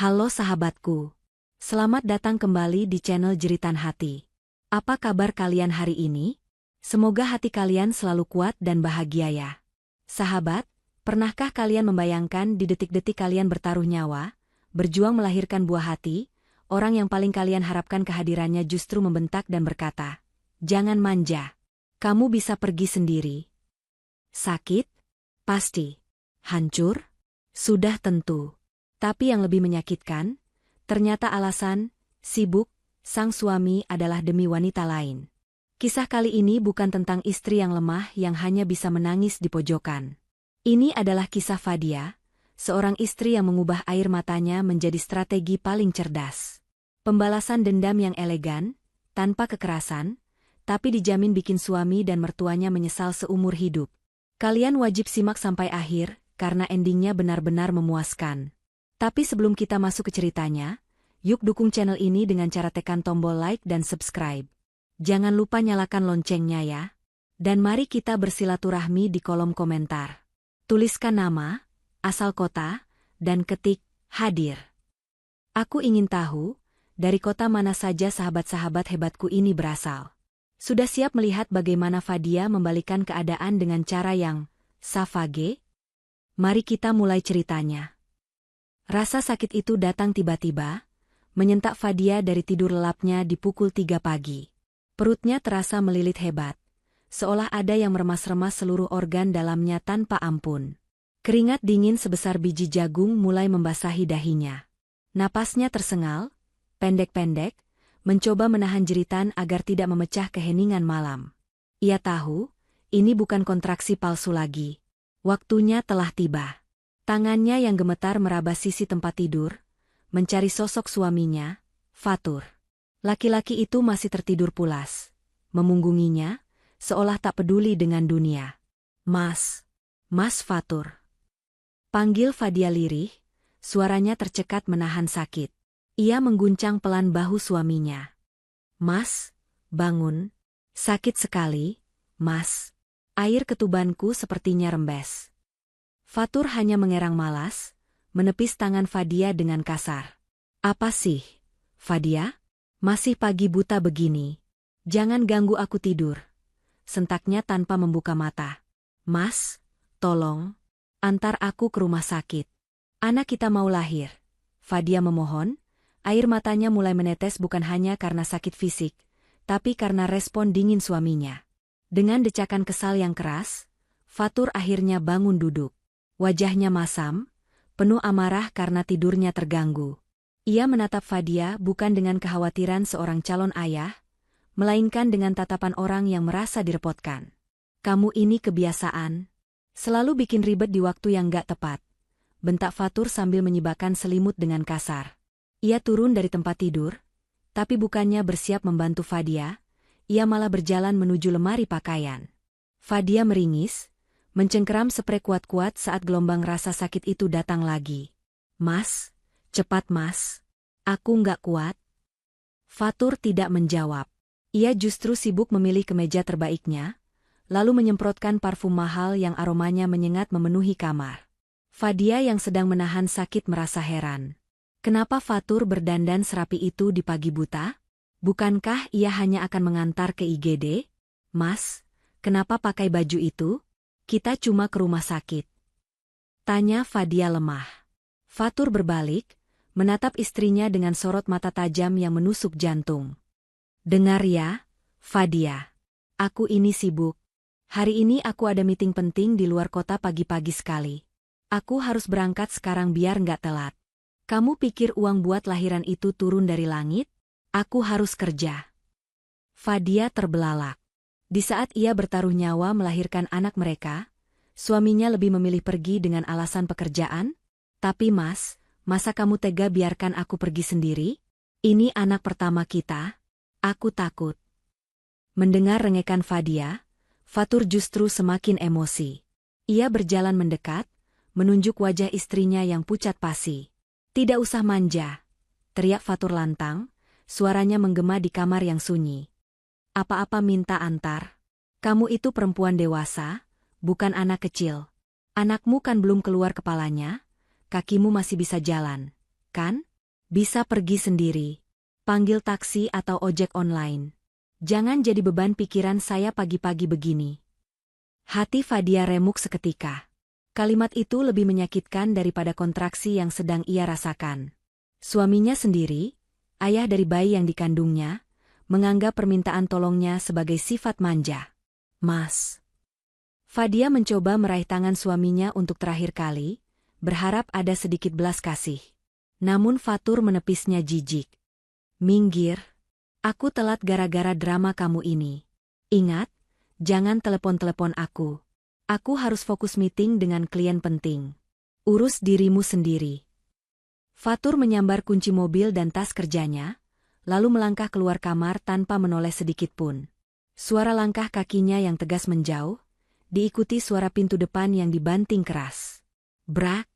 Halo sahabatku, selamat datang kembali di channel Jeritan Hati. Apa kabar kalian hari ini? Semoga hati kalian selalu kuat dan bahagia ya. Sahabat, pernahkah kalian membayangkan di detik-detik kalian bertaruh nyawa, berjuang melahirkan buah hati, orang yang paling kalian harapkan kehadirannya justru membentak dan berkata, "Jangan manja. Kamu bisa pergi sendiri." Sakit? Pasti. Hancur? Sudah tentu. Tapi yang lebih menyakitkan, ternyata alasan, sibuk, sang suami adalah demi wanita lain. Kisah kali ini bukan tentang istri yang lemah yang hanya bisa menangis di pojokan. Ini adalah kisah Fadia, seorang istri yang mengubah air matanya menjadi strategi paling cerdas. Pembalasan dendam yang elegan, tanpa kekerasan, tapi dijamin bikin suami dan mertuanya menyesal seumur hidup. Kalian wajib simak sampai akhir, karena endingnya benar-benar memuaskan. Tapi sebelum kita masuk ke ceritanya, yuk dukung channel ini dengan cara tekan tombol like dan subscribe. Jangan lupa nyalakan loncengnya ya. Dan mari kita bersilaturahmi di kolom komentar. Tuliskan nama, asal kota, dan ketik, hadir. Aku ingin tahu, dari kota mana saja sahabat-sahabat hebatku ini berasal. Sudah siap melihat bagaimana Fadia membalikan keadaan dengan cara yang savage? Mari kita mulai ceritanya. Rasa sakit itu datang tiba-tiba, menyentak Fadia dari tidur lelapnya di pukul 3 pagi. Perutnya terasa melilit hebat, seolah ada yang meremas-remas seluruh organ dalamnya tanpa ampun. Keringat dingin sebesar biji jagung mulai membasahi dahinya. Napasnya tersengal, pendek-pendek, mencoba menahan jeritan agar tidak memecah keheningan malam. Ia tahu, ini bukan kontraksi palsu lagi. Waktunya telah tiba. Tangannya yang gemetar meraba sisi tempat tidur, mencari sosok suaminya, Fatur. Laki-laki itu masih tertidur pulas, memunggunginya, seolah tak peduli dengan dunia. "Mas, Mas Fatur." Panggil Fadia lirih, suaranya tercekat menahan sakit. Ia mengguncang pelan bahu suaminya. "Mas, bangun. Sakit sekali, Mas. Air ketubanku sepertinya rembes." Fatur hanya mengerang malas, menepis tangan Fadia dengan kasar. "Apa sih, Fadia? Masih pagi buta begini. Jangan ganggu aku tidur." Sentaknya tanpa membuka mata. "Mas, tolong, antar aku ke rumah sakit. Anak kita mau lahir." Fadia memohon, air matanya mulai menetes bukan hanya karena sakit fisik, tapi karena respon dingin suaminya. Dengan decakan kesal yang keras, Fatur akhirnya bangun duduk. Wajahnya masam, penuh amarah karena tidurnya terganggu. Ia menatap Fadia bukan dengan kekhawatiran seorang calon ayah, melainkan dengan tatapan orang yang merasa direpotkan. "Kamu ini kebiasaan. Selalu bikin ribet di waktu yang gak tepat," bentak Fatur sambil menyibakkan selimut dengan kasar. Ia turun dari tempat tidur, tapi bukannya bersiap membantu Fadia, ia malah berjalan menuju lemari pakaian. Fadia meringis, mencengkeram sprei kuat-kuat saat gelombang rasa sakit itu datang lagi. "Mas, cepat Mas. Aku nggak kuat." Fatur tidak menjawab. Ia justru sibuk memilih kemeja terbaiknya, lalu menyemprotkan parfum mahal yang aromanya menyengat memenuhi kamar. Fadia yang sedang menahan sakit merasa heran. Kenapa Fatur berdandan serapi itu di pagi buta? Bukankah ia hanya akan mengantar ke IGD? "Mas, kenapa pakai baju itu? Kita cuma ke rumah sakit," tanya Fadia lemah. Fatur berbalik, menatap istrinya dengan sorot mata tajam yang menusuk jantung. "Dengar ya, Fadia. Aku ini sibuk. Hari ini aku ada meeting penting di luar kota pagi-pagi sekali. Aku harus berangkat sekarang biar nggak telat. Kamu pikir uang buat lahiran itu turun dari langit? Aku harus kerja." Fadia terbelalak. Di saat ia bertaruh nyawa melahirkan anak mereka, suaminya lebih memilih pergi dengan alasan pekerjaan? "Tapi Mas, masa kamu tega biarkan aku pergi sendiri? Ini anak pertama kita. Aku takut." Mendengar rengekan Fadia, Fatur justru semakin emosi. Ia berjalan mendekat, menunjuk wajah istrinya yang pucat pasi. "Tidak usah manja," teriak Fatur lantang, suaranya menggema di kamar yang sunyi. "Apa-apa minta antar. Kamu itu perempuan dewasa, bukan anak kecil. Anakmu kan belum keluar kepalanya, kakimu masih bisa jalan, kan? Bisa pergi sendiri. Panggil taksi atau ojek online. Jangan jadi beban pikiran saya pagi-pagi begini. Hati Fadia remuk seketika. Kalimat itu lebih menyakitkan daripada kontraksi yang sedang ia rasakan. Suaminya sendiri, ayah dari bayi yang dikandungnya, menganggap permintaan tolongnya sebagai sifat manja. Mas. Fadia mencoba meraih tangan suaminya untuk terakhir kali, berharap ada sedikit belas kasih. Namun Fatur menepisnya jijik. Minggir. Aku telat gara-gara drama kamu ini. Ingat, jangan telepon-telepon aku. Aku harus fokus meeting dengan klien penting. Urus dirimu sendiri. Fatur menyambar kunci mobil dan tas kerjanya, lalu melangkah keluar kamar tanpa menoleh sedikit pun. Suara langkah kakinya yang tegas menjauh, diikuti suara pintu depan yang dibanting keras. Brak!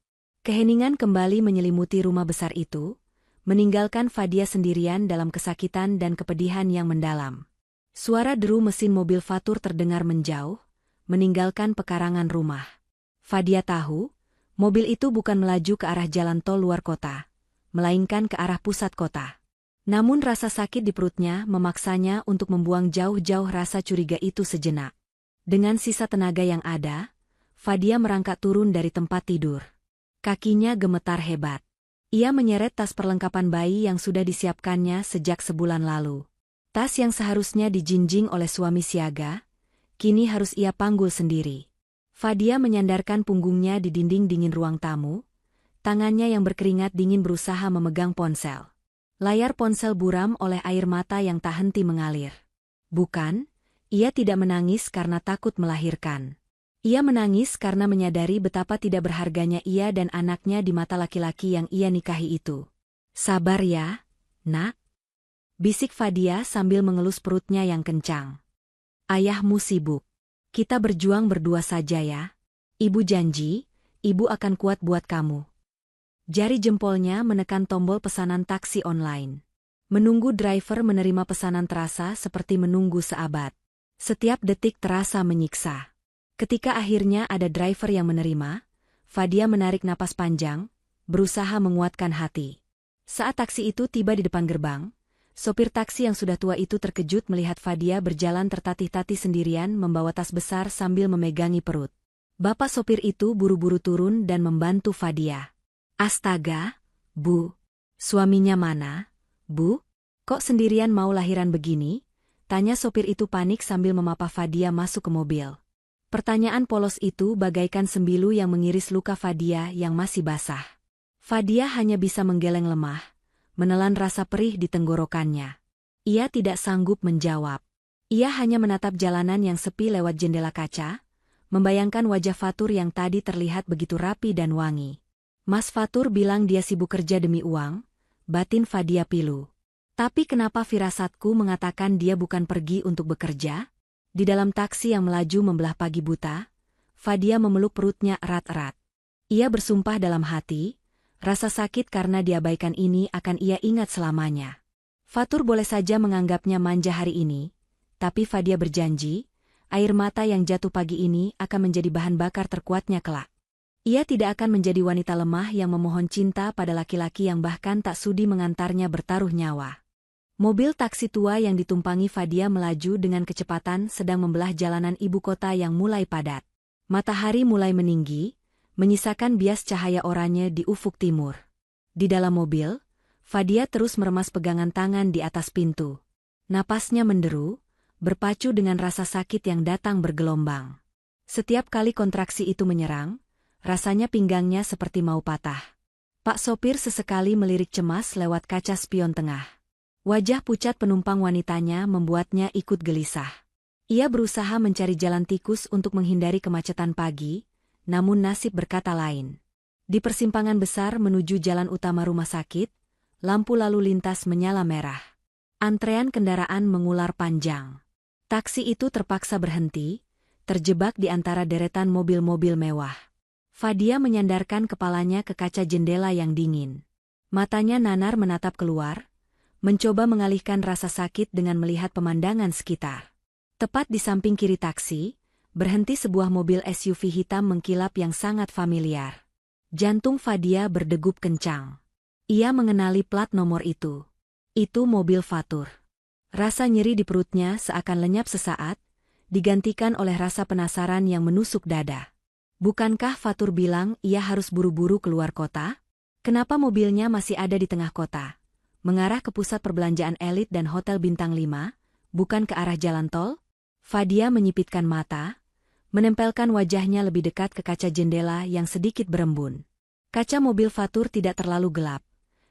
Keheningan kembali menyelimuti rumah besar itu, meninggalkan Fadia sendirian dalam kesakitan dan kepedihan yang mendalam. Suara deru mesin mobil Fatur terdengar menjauh, meninggalkan pekarangan rumah. Fadia tahu, mobil itu bukan melaju ke arah jalan tol luar kota, melainkan ke arah pusat kota. Namun rasa sakit di perutnya memaksanya untuk membuang jauh-jauh rasa curiga itu sejenak. Dengan sisa tenaga yang ada, Fadia merangkak turun dari tempat tidur. Kakinya gemetar hebat. Ia menyeret tas perlengkapan bayi yang sudah disiapkannya sejak sebulan lalu. Tas yang seharusnya dijinjing oleh suami siaga, kini harus ia panggul sendiri. Fadia menyandarkan punggungnya di dinding dingin ruang tamu, tangannya yang berkeringat dingin berusaha memegang ponsel. Layar ponsel buram oleh air mata yang tak henti mengalir. Bukan, ia tidak menangis karena takut melahirkan. Ia menangis karena menyadari betapa tidak berharganya ia dan anaknya di mata laki-laki yang ia nikahi itu. Sabar ya, nak. Bisik Fadia sambil mengelus perutnya yang kencang. Ayahmu sibuk. Kita berjuang berdua saja ya. Ibu janji, ibu akan kuat buat kamu. Jari jempolnya menekan tombol pesanan taksi online. Menunggu driver menerima pesanan terasa seperti menunggu seabad. Setiap detik terasa menyiksa. Ketika akhirnya ada driver yang menerima, Fadia menarik napas panjang, berusaha menguatkan hati. Saat taksi itu tiba di depan gerbang, sopir taksi yang sudah tua itu terkejut melihat Fadia berjalan tertatih-tatih sendirian membawa tas besar sambil memegangi perut. Bapak sopir itu buru-buru turun dan membantu Fadia. Astaga, Bu. Suaminya mana, Bu? Kok sendirian mau lahiran begini? Tanya sopir itu panik sambil memapa Fadia masuk ke mobil. Pertanyaan polos itu bagaikan sembilu yang mengiris luka Fadia yang masih basah. Fadia hanya bisa menggeleng lemah, menelan rasa perih di tenggorokannya. Ia tidak sanggup menjawab. Ia hanya menatap jalanan yang sepi lewat jendela kaca, membayangkan wajah Fatur yang tadi terlihat begitu rapi dan wangi. Mas Fatur bilang dia sibuk kerja demi uang, batin Fadia pilu. Tapi kenapa firasatku mengatakan dia bukan pergi untuk bekerja? Di dalam taksi yang melaju membelah pagi buta, Fadia memeluk perutnya erat-erat. Ia bersumpah dalam hati, rasa sakit karena diabaikan ini akan ia ingat selamanya. Fatur boleh saja menganggapnya manja hari ini, tapi Fadia berjanji, air mata yang jatuh pagi ini akan menjadi bahan bakar terkuatnya kelak. Ia tidak akan menjadi wanita lemah yang memohon cinta pada laki-laki yang bahkan tak sudi mengantarnya bertaruh nyawa. Mobil taksi tua yang ditumpangi Fadia melaju dengan kecepatan sedang membelah jalanan ibu kota yang mulai padat. Matahari mulai meninggi, menyisakan bias cahaya oranye di ufuk timur. Di dalam mobil, Fadia terus meremas pegangan tangan di atas pintu. Napasnya menderu, berpacu dengan rasa sakit yang datang bergelombang. Setiap kali kontraksi itu menyerang, rasanya pinggangnya seperti mau patah. Pak sopir sesekali melirik cemas lewat kaca spion tengah. Wajah pucat penumpang wanitanya membuatnya ikut gelisah. Ia berusaha mencari jalan tikus untuk menghindari kemacetan pagi, namun nasib berkata lain. Di persimpangan besar menuju jalan utama rumah sakit, lampu lalu lintas menyala merah. Antrean kendaraan mengular panjang. Taksi itu terpaksa berhenti, terjebak di antara deretan mobil-mobil mewah. Fadia menyandarkan kepalanya ke kaca jendela yang dingin. Matanya nanar menatap keluar, mencoba mengalihkan rasa sakit dengan melihat pemandangan sekitar. Tepat di samping kiri taksi, berhenti sebuah mobil SUV hitam mengkilap yang sangat familiar. Jantung Fadia berdegup kencang. Ia mengenali plat nomor itu. Itu mobil Fatur. Rasa nyeri di perutnya seakan lenyap sesaat, digantikan oleh rasa penasaran yang menusuk dada. Bukankah Fatur bilang ia harus buru-buru keluar kota? Kenapa mobilnya masih ada di tengah kota? Mengarah ke pusat perbelanjaan elit dan hotel bintang 5, bukan ke arah jalan tol? Fadia menyipitkan mata, menempelkan wajahnya lebih dekat ke kaca jendela yang sedikit berembun. Kaca mobil Fatur tidak terlalu gelap,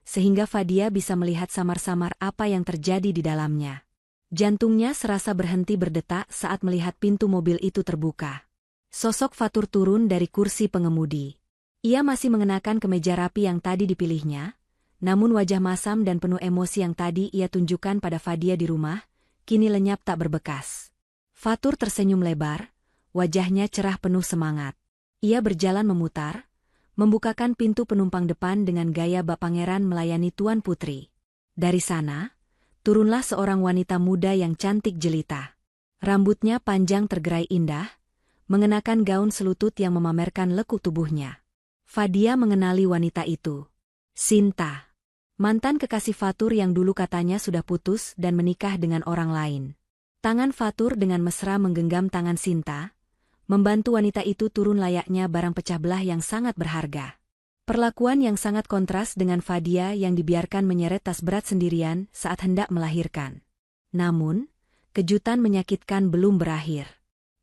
sehingga Fadia bisa melihat samar-samar apa yang terjadi di dalamnya. Jantungnya serasa berhenti berdetak saat melihat pintu mobil itu terbuka. Sosok Fatur turun dari kursi pengemudi. Ia masih mengenakan kemeja rapi yang tadi dipilihnya, namun wajah masam dan penuh emosi yang tadi ia tunjukkan pada Fadia di rumah, kini lenyap tak berbekas. Fatur tersenyum lebar, wajahnya cerah penuh semangat. Ia berjalan memutar, membukakan pintu penumpang depan dengan gaya bak pangeran melayani Tuan Putri. Dari sana, turunlah seorang wanita muda yang cantik jelita. Rambutnya panjang tergerai indah, mengenakan gaun selutut yang memamerkan lekuk tubuhnya. Fadia mengenali wanita itu. Sinta. Mantan kekasih Fatur yang dulu katanya sudah putus dan menikah dengan orang lain. Tangan Fatur dengan mesra menggenggam tangan Sinta, membantu wanita itu turun layaknya barang pecah belah yang sangat berharga. Perlakuan yang sangat kontras dengan Fadia yang dibiarkan menyeret tas berat sendirian saat hendak melahirkan. Namun, kejutan menyakitkan belum berakhir.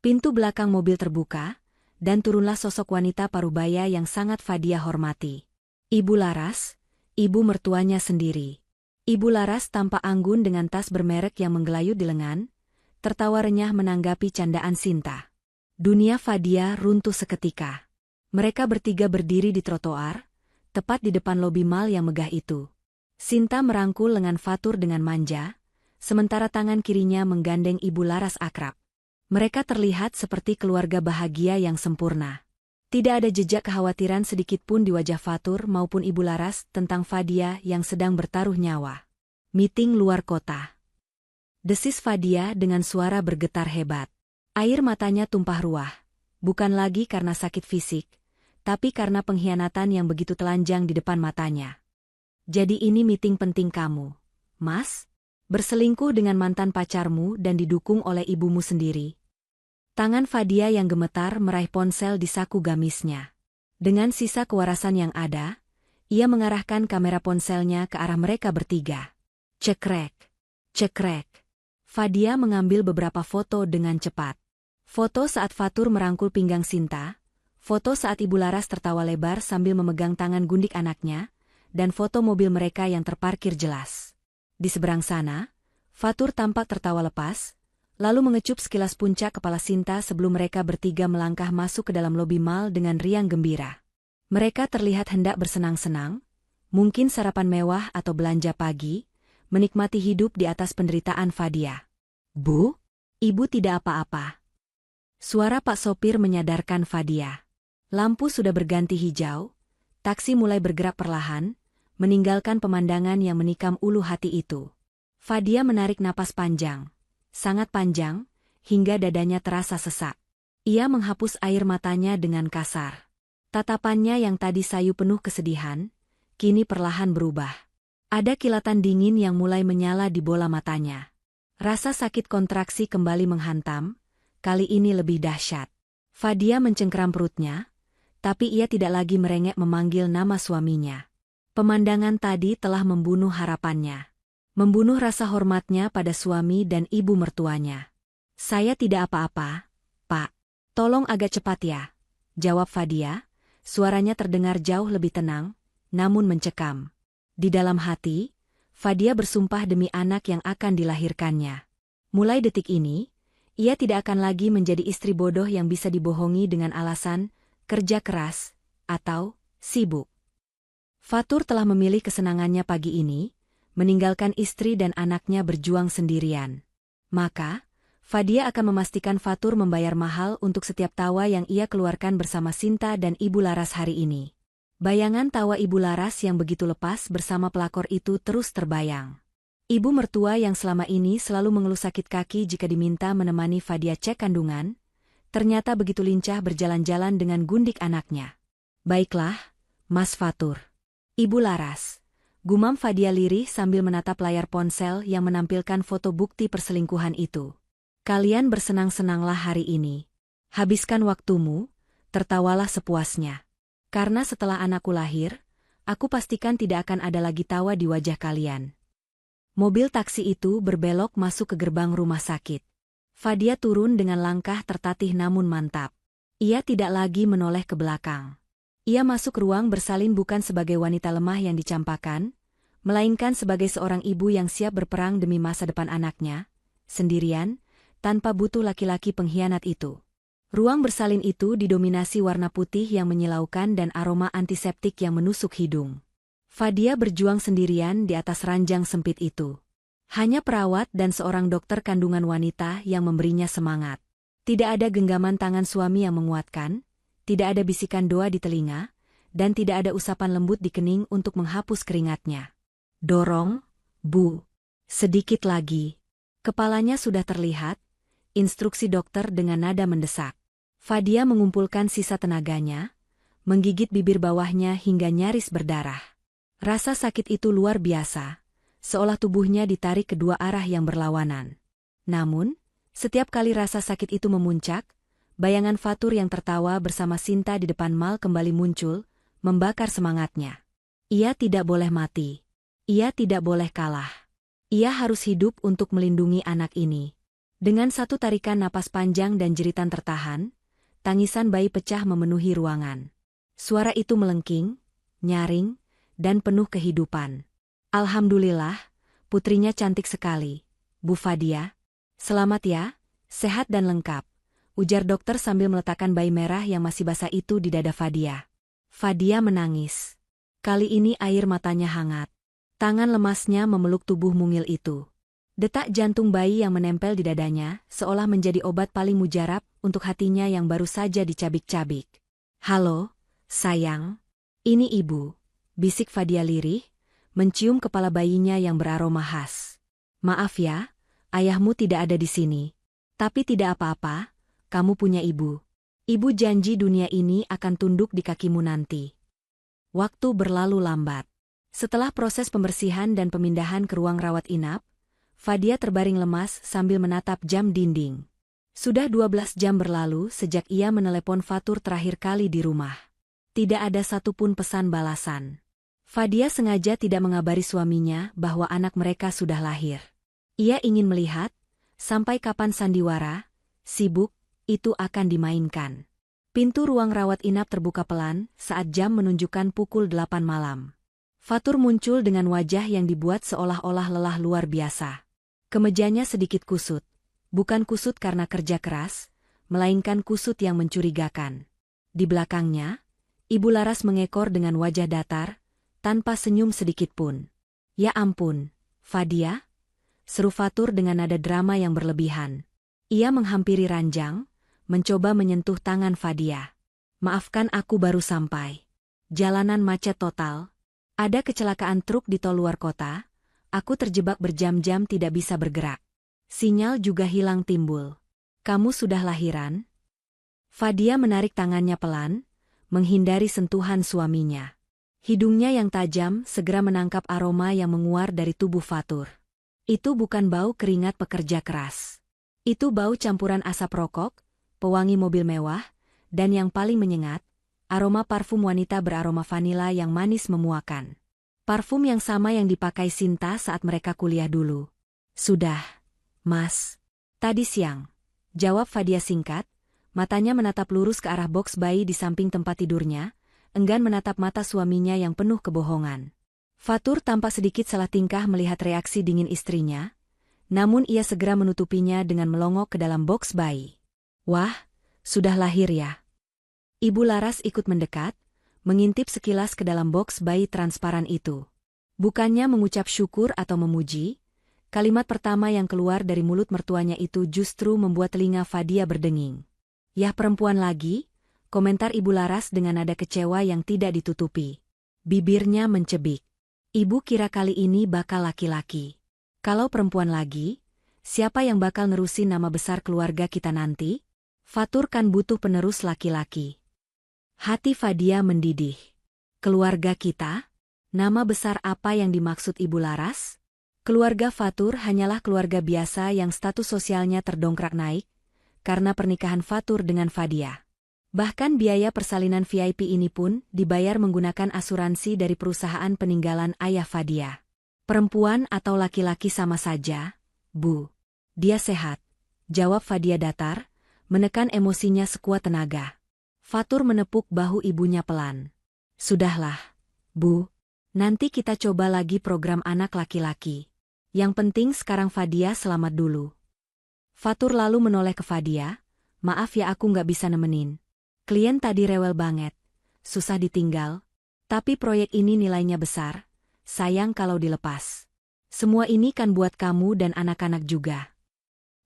Pintu belakang mobil terbuka, dan turunlah sosok wanita parubaya yang sangat Fadia hormati. Ibu Laras, ibu mertuanya sendiri. Ibu Laras tampak anggun dengan tas bermerek yang menggelayut di lengan, tertawa renyah menanggapi candaan Sinta. Dunia Fadia runtuh seketika. Mereka bertiga berdiri di trotoar, tepat di depan lobi mal yang megah itu. Sinta merangkul lengan Fatur dengan manja, sementara tangan kirinya menggandeng Ibu Laras akrab. Mereka terlihat seperti keluarga bahagia yang sempurna. Tidak ada jejak kekhawatiran sedikitpun di wajah Fatur maupun Ibu Laras tentang Fadia yang sedang bertaruh nyawa. Meeting luar kota. Desis Fadia dengan suara bergetar hebat. Air matanya tumpah ruah, bukan lagi karena sakit fisik, tapi karena pengkhianatan yang begitu telanjang di depan matanya. Jadi ini meeting penting kamu, Mas? Berselingkuh dengan mantan pacarmu dan didukung oleh ibumu sendiri. Tangan Fadia yang gemetar meraih ponsel di saku gamisnya. Dengan sisa kewarasan yang ada, ia mengarahkan kamera ponselnya ke arah mereka bertiga. Cekrek, cekrek. Fadia mengambil beberapa foto dengan cepat. Foto saat Fatur merangkul pinggang Sinta, foto saat Ibu Laras tertawa lebar sambil memegang tangan gundik anaknya, dan foto mobil mereka yang terparkir jelas. Di seberang sana, Fatur tampak tertawa lepas, lalu mengecup sekilas puncak kepala Sinta sebelum mereka bertiga melangkah masuk ke dalam lobi mal dengan riang gembira. Mereka terlihat hendak bersenang-senang, mungkin sarapan mewah atau belanja pagi, menikmati hidup di atas penderitaan Fadia. Bu, ibu tidak apa-apa. Suara Pak Sopir menyadarkan Fadia. Lampu sudah berganti hijau, taksi mulai bergerak perlahan, meninggalkan pemandangan yang menikam ulu hati itu. Fadia menarik napas panjang, sangat panjang, hingga dadanya terasa sesak. Ia menghapus air matanya dengan kasar. Tatapannya yang tadi sayu penuh kesedihan, kini perlahan berubah. Ada kilatan dingin yang mulai menyala di bola matanya. Rasa sakit kontraksi kembali menghantam, kali ini lebih dahsyat. Fadia mencengkeram perutnya, tapi ia tidak lagi merengek memanggil nama suaminya. Pemandangan tadi telah membunuh harapannya. Membunuh rasa hormatnya pada suami dan ibu mertuanya. Saya tidak apa-apa, Pak. Tolong agak cepat ya, jawab Fadia. Suaranya terdengar jauh lebih tenang, namun mencekam. Di dalam hati, Fadia bersumpah demi anak yang akan dilahirkannya. Mulai detik ini, ia tidak akan lagi menjadi istri bodoh yang bisa dibohongi dengan alasan kerja keras atau sibuk. Fatur telah memilih kesenangannya pagi ini, meninggalkan istri dan anaknya berjuang sendirian. Maka, Fadia akan memastikan Fatur membayar mahal untuk setiap tawa yang ia keluarkan bersama Sinta dan Ibu Laras hari ini. Bayangan tawa Ibu Laras yang begitu lepas bersama pelakor itu terus terbayang. Ibu mertua yang selama ini selalu mengeluh sakit kaki jika diminta menemani Fadia cek kandungan, ternyata begitu lincah berjalan-jalan dengan gundik anaknya. Baiklah, Mas Fatur. Ibu Laras, Gumam Fadia lirih sambil menatap layar ponsel yang menampilkan foto bukti perselingkuhan itu. Kalian bersenang-senanglah hari ini. Habiskan waktumu, tertawalah sepuasnya. Karena setelah anakku lahir, aku pastikan tidak akan ada lagi tawa di wajah kalian. Mobil taksi itu berbelok masuk ke gerbang rumah sakit. Fadia turun dengan langkah tertatih namun mantap. Ia tidak lagi menoleh ke belakang. Ia masuk ruang bersalin bukan sebagai wanita lemah yang dicampakkan, melainkan sebagai seorang ibu yang siap berperang demi masa depan anaknya, sendirian, tanpa butuh laki-laki pengkhianat itu. Ruang bersalin itu didominasi warna putih yang menyilaukan dan aroma antiseptik yang menusuk hidung. Fadia berjuang sendirian di atas ranjang sempit itu. Hanya perawat dan seorang dokter kandungan wanita yang memberinya semangat. Tidak ada genggaman tangan suami yang menguatkan, tidak ada bisikan doa di telinga, dan tidak ada usapan lembut di kening untuk menghapus keringatnya. Dorong, Bu. Sedikit lagi. Kepalanya sudah terlihat, instruksi dokter dengan nada mendesak. Fadia mengumpulkan sisa tenaganya, menggigit bibir bawahnya hingga nyaris berdarah. Rasa sakit itu luar biasa, seolah tubuhnya ditarik kedua arah yang berlawanan. Namun, setiap kali rasa sakit itu memuncak, bayangan Fatur yang tertawa bersama Sinta di depan Mal kembali muncul, membakar semangatnya. Ia tidak boleh mati. Ia tidak boleh kalah. Ia harus hidup untuk melindungi anak ini. Dengan satu tarikan napas panjang dan jeritan tertahan, tangisan bayi pecah memenuhi ruangan. Suara itu melengking, nyaring, dan penuh kehidupan. Alhamdulillah, putrinya cantik sekali, Bu Fadia. Selamat ya, sehat dan lengkap, ujar dokter sambil meletakkan bayi merah yang masih basah itu di dada Fadia. Fadia menangis. Kali ini air matanya hangat. Tangan lemasnya memeluk tubuh mungil itu. Detak jantung bayi yang menempel di dadanya seolah menjadi obat paling mujarab untuk hatinya yang baru saja dicabik-cabik. Halo, sayang. Ini ibu, bisik Fadia lirih, mencium kepala bayinya yang beraroma khas. Maaf ya, ayahmu tidak ada di sini. Tapi tidak apa-apa, kamu punya ibu. Ibu janji dunia ini akan tunduk di kakimu nanti. Waktu berlalu lambat. Setelah proses pembersihan dan pemindahan ke ruang rawat inap, Fadia terbaring lemas sambil menatap jam dinding. Sudah 12 jam berlalu sejak ia menelepon Fatur terakhir kali di rumah. Tidak ada satupun pesan balasan. Fadia sengaja tidak mengabari suaminya bahwa anak mereka sudah lahir. Ia ingin melihat, sampai kapan sandiwara, sibuk, itu akan dimainkan. Pintu ruang rawat inap terbuka pelan saat jam menunjukkan pukul 8 malam. Fatur muncul dengan wajah yang dibuat seolah-olah lelah luar biasa. Kemejanya sedikit kusut. Bukan kusut karena kerja keras, melainkan kusut yang mencurigakan. Di belakangnya, Ibu Laras mengekor dengan wajah datar, tanpa senyum sedikit pun. Ya ampun, Fadia? Seru Fatur dengan nada drama yang berlebihan. Ia menghampiri ranjang, mencoba menyentuh tangan Fadia. Maafkan aku baru sampai. Jalanan macet total. Ada kecelakaan truk di tol luar kota. Aku terjebak berjam-jam tidak bisa bergerak. Sinyal juga hilang timbul. Kamu sudah lahiran? Fadia menarik tangannya pelan, menghindari sentuhan suaminya. Hidungnya yang tajam segera menangkap aroma yang menguar dari tubuh Fatur. Itu bukan bau keringat pekerja keras. Itu bau campuran asap rokok, pewangi mobil mewah, dan yang paling menyengat, aroma parfum wanita beraroma vanila yang manis memuakan. Parfum yang sama yang dipakai Sinta saat mereka kuliah dulu. Sudah, Mas. Tadi siang. Jawab Fadia singkat, matanya menatap lurus ke arah boks bayi di samping tempat tidurnya, enggan menatap mata suaminya yang penuh kebohongan. Fatur tampak sedikit salah tingkah melihat reaksi dingin istrinya, namun ia segera menutupinya dengan melongok ke dalam boks bayi. Wah, sudah lahir ya? Ibu Laras ikut mendekat, mengintip sekilas ke dalam boks bayi transparan itu. Bukannya mengucap syukur atau memuji, kalimat pertama yang keluar dari mulut mertuanya itu justru membuat telinga Fadia berdenging. Yah perempuan lagi, komentar Ibu Laras dengan nada kecewa yang tidak ditutupi. Bibirnya mencebik. Ibu kira kali ini bakal laki-laki. Kalau perempuan lagi, siapa yang bakal nerusin nama besar keluarga kita nanti? Fatur kan butuh penerus laki-laki. Hati Fadia mendidih. Keluarga kita? Nama besar apa yang dimaksud Ibu Laras? Keluarga Fatur hanyalah keluarga biasa yang status sosialnya terdongkrak naik karena pernikahan Fatur dengan Fadia. Bahkan biaya persalinan VIP ini pun dibayar menggunakan asuransi dari perusahaan peninggalan ayah Fadia. Perempuan atau laki-laki sama saja, Bu. Dia sehat, jawab Fadia datar, menekan emosinya sekuat tenaga. Fatur menepuk bahu ibunya pelan. Sudahlah, Bu. Nanti kita coba lagi program anak laki-laki. Yang penting sekarang Fadia selamat dulu. Fatur lalu menoleh ke Fadia, maaf ya aku nggak bisa nemenin. Klien tadi rewel banget, susah ditinggal. Tapi proyek ini nilainya besar, sayang kalau dilepas. Semua ini kan buat kamu dan anak-anak juga.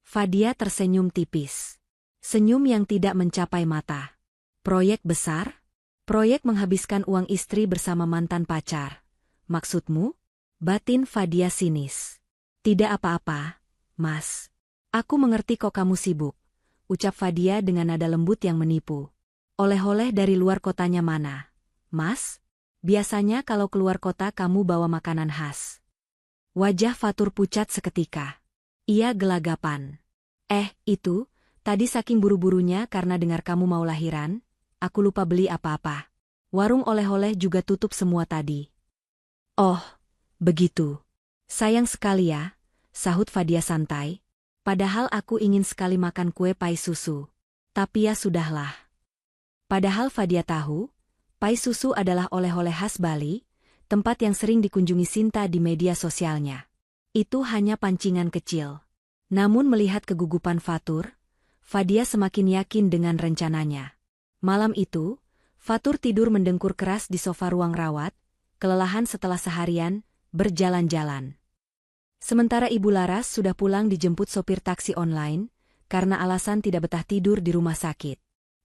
Fadia tersenyum tipis. Senyum yang tidak mencapai mata. Proyek besar? Proyek menghabiskan uang istri bersama mantan pacar. Maksudmu? Batin Fadia sinis. Tidak apa-apa, Mas. Aku mengerti kok kamu sibuk, ucap Fadia dengan nada lembut yang menipu. Oleh-oleh dari luar kotanya mana? Mas? Biasanya kalau keluar kota kamu bawa makanan khas. Wajah Fatur pucat seketika. Ia gelagapan. Itu, tadi saking buru-burunya karena dengar kamu mau lahiran, aku lupa beli apa-apa. Warung oleh-oleh juga tutup semua tadi. Oh, begitu. Sayang sekali ya, sahut Fadia santai. Padahal aku ingin sekali makan kue pai susu. Tapi ya sudahlah. Padahal Fadia tahu, pai susu adalah oleh-oleh khas Bali, tempat yang sering dikunjungi Sinta di media sosialnya. Itu hanya pancingan kecil. Namun melihat kegugupan Fatur, Fadia semakin yakin dengan rencananya. Malam itu, Fatur tidur mendengkur keras di sofa ruang rawat, kelelahan setelah seharian berjalan-jalan. Sementara Ibu Laras sudah pulang dijemput sopir taksi online, karena alasan tidak betah tidur di rumah sakit.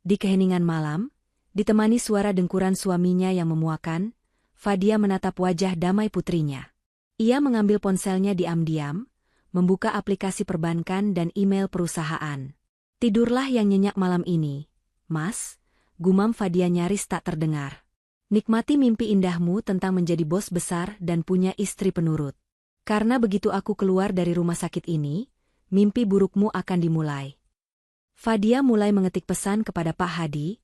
Di keheningan malam, ditemani suara dengkuran suaminya yang memuakan, Fadia menatap wajah damai putrinya. Ia mengambil ponselnya diam-diam, membuka aplikasi perbankan dan email perusahaan. Tidurlah yang nyenyak malam ini, Mas, gumam Fadia nyaris tak terdengar. Nikmati mimpi indahmu tentang menjadi bos besar dan punya istri penurut. Karena begitu aku keluar dari rumah sakit ini, mimpi burukmu akan dimulai. Fadia mulai mengetik pesan kepada Pak Hadi,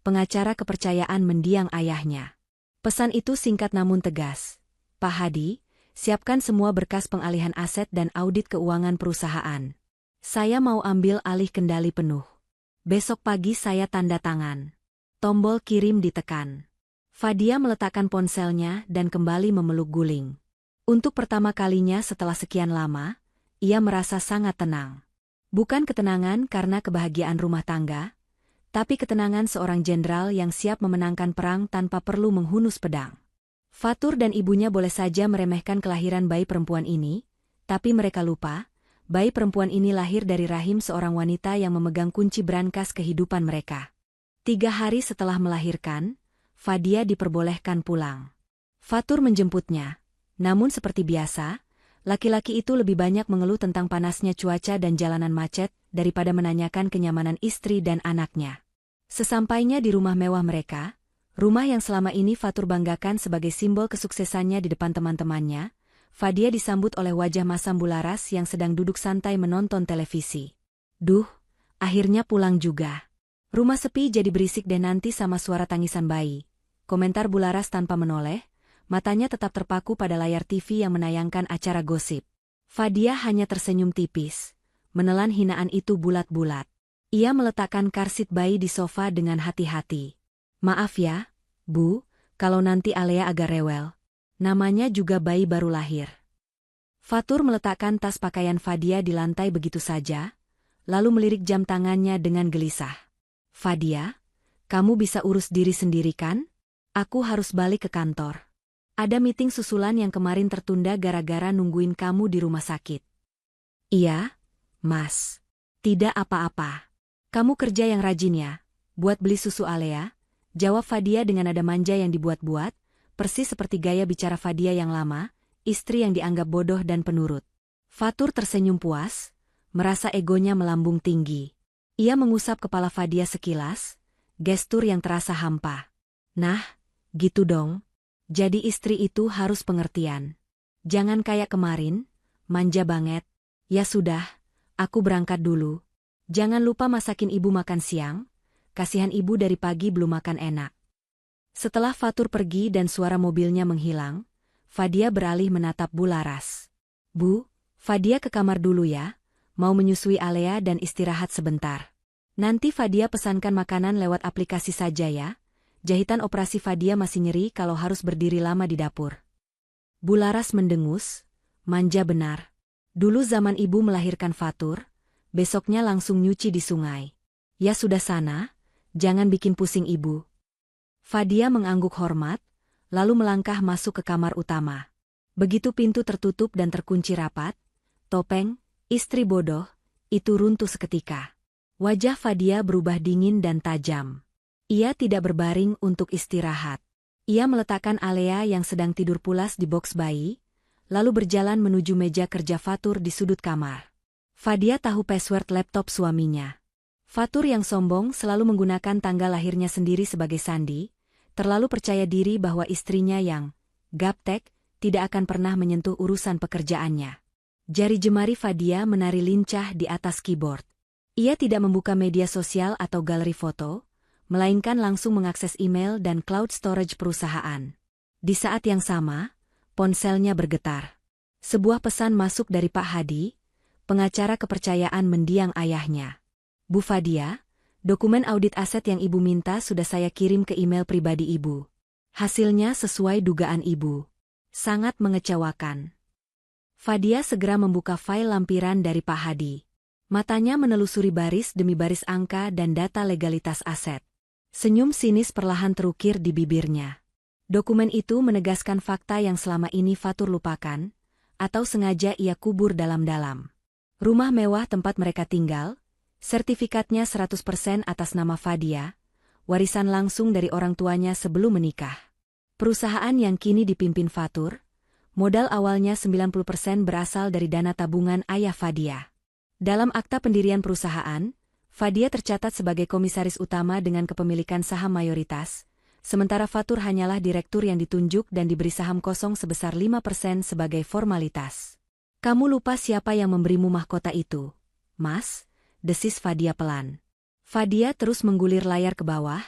pengacara kepercayaan mendiang ayahnya. Pesan itu singkat namun tegas. Pak Hadi, siapkan semua berkas pengalihan aset dan audit keuangan perusahaan. Saya mau ambil alih kendali penuh. Besok pagi saya tanda tangan. Tombol kirim ditekan. Fadia meletakkan ponselnya dan kembali memeluk guling. Untuk pertama kalinya setelah sekian lama, ia merasa sangat tenang. Bukan ketenangan karena kebahagiaan rumah tangga, tapi ketenangan seorang jenderal yang siap memenangkan perang tanpa perlu menghunus pedang. Fatur dan ibunya boleh saja meremehkan kelahiran bayi perempuan ini, tapi mereka lupa, bayi perempuan ini lahir dari rahim seorang wanita yang memegang kunci brankas kehidupan mereka. 3 hari setelah melahirkan, Fadia diperbolehkan pulang. Fatur menjemputnya, namun seperti biasa, laki-laki itu lebih banyak mengeluh tentang panasnya cuaca dan jalanan macet daripada menanyakan kenyamanan istri dan anaknya. Sesampainya di rumah mewah mereka, rumah yang selama ini Fatur banggakan sebagai simbol kesuksesannya di depan teman-temannya, Fadia disambut oleh wajah masam Bu Laras yang sedang duduk santai menonton televisi. Duh, akhirnya pulang juga. Rumah sepi jadi berisik deh nanti sama suara tangisan bayi. Komentar Bu Laras tanpa menoleh, matanya tetap terpaku pada layar TV yang menayangkan acara gosip. Fadia hanya tersenyum tipis, menelan hinaan itu bulat-bulat. Ia meletakkan karsit bayi di sofa dengan hati-hati. Maaf ya, Bu, kalau nanti Alea agak rewel. Namanya juga bayi baru lahir. Fatur meletakkan tas pakaian Fadia di lantai begitu saja, lalu melirik jam tangannya dengan gelisah. Fadia, kamu bisa urus diri sendiri kan? Aku harus balik ke kantor. Ada meeting susulan yang kemarin tertunda gara-gara nungguin kamu di rumah sakit. Iya, Mas. Tidak apa-apa. Kamu kerja yang rajin ya, buat beli susu Alea, jawab Fadia dengan nada manja yang dibuat-buat, persis seperti gaya bicara Fadia yang lama, istri yang dianggap bodoh dan penurut. Fatur tersenyum puas, merasa egonya melambung tinggi. Ia mengusap kepala Fadia sekilas, gestur yang terasa hampa. Nah, gitu dong. Jadi istri itu harus pengertian. Jangan kayak kemarin, manja banget. Ya sudah, aku berangkat dulu. Jangan lupa masakin ibu makan siang, kasihan ibu dari pagi belum makan enak. Setelah Fatur pergi dan suara mobilnya menghilang, Fadia beralih menatap Bu Laras. Bu, Fadia ke kamar dulu ya, mau menyusui Alea dan istirahat sebentar. Nanti Fadia pesankan makanan lewat aplikasi saja ya. Jahitan operasi Fadia masih nyeri kalau harus berdiri lama di dapur. Bu Laras mendengus, manja benar. Dulu zaman ibu melahirkan Fatur, besoknya langsung nyuci di sungai. Ya sudah sana, jangan bikin pusing ibu. Fadia mengangguk hormat, lalu melangkah masuk ke kamar utama. Begitu pintu tertutup dan terkunci rapat, Topeng, istri bodoh, itu runtuh seketika. Wajah Fadia berubah dingin dan tajam. Ia tidak berbaring untuk istirahat. Ia meletakkan Alea yang sedang tidur pulas di boks bayi, lalu berjalan menuju meja kerja Fatur di sudut kamar. Fadia tahu password laptop suaminya. Fatur yang sombong selalu menggunakan tanggal lahirnya sendiri sebagai sandi, terlalu percaya diri bahwa istrinya yang gaptek tidak akan pernah menyentuh urusan pekerjaannya. Jari jemari Fadia menari lincah di atas keyboard. Ia tidak membuka media sosial atau galeri foto, melainkan langsung mengakses email dan cloud storage perusahaan. Di saat yang sama, ponselnya bergetar. Sebuah pesan masuk dari Pak Hadi, pengacara kepercayaan mendiang ayahnya. Bu Fadia, dokumen audit aset yang ibu minta sudah saya kirim ke email pribadi ibu. Hasilnya sesuai dugaan ibu. Sangat mengecewakan. Fadia segera membuka file lampiran dari Pak Hadi. Matanya menelusuri baris demi baris angka dan data legalitas aset. Senyum sinis perlahan terukir di bibirnya. Dokumen itu menegaskan fakta yang selama ini Fatur lupakan, atau sengaja ia kubur dalam-dalam. Rumah mewah tempat mereka tinggal, sertifikatnya 100% atas nama Fadia, warisan langsung dari orang tuanya sebelum menikah. Perusahaan yang kini dipimpin Fatur, modal awalnya 90% berasal dari dana tabungan ayah Fadia. Dalam akta pendirian perusahaan, Fadia tercatat sebagai komisaris utama dengan kepemilikan saham mayoritas, sementara Fatur hanyalah direktur yang ditunjuk dan diberi saham kosong sebesar 5% sebagai formalitas. Kamu lupa siapa yang memberimu mahkota itu, Mas? Desis Fadia pelan. Fadia terus menggulir layar ke bawah,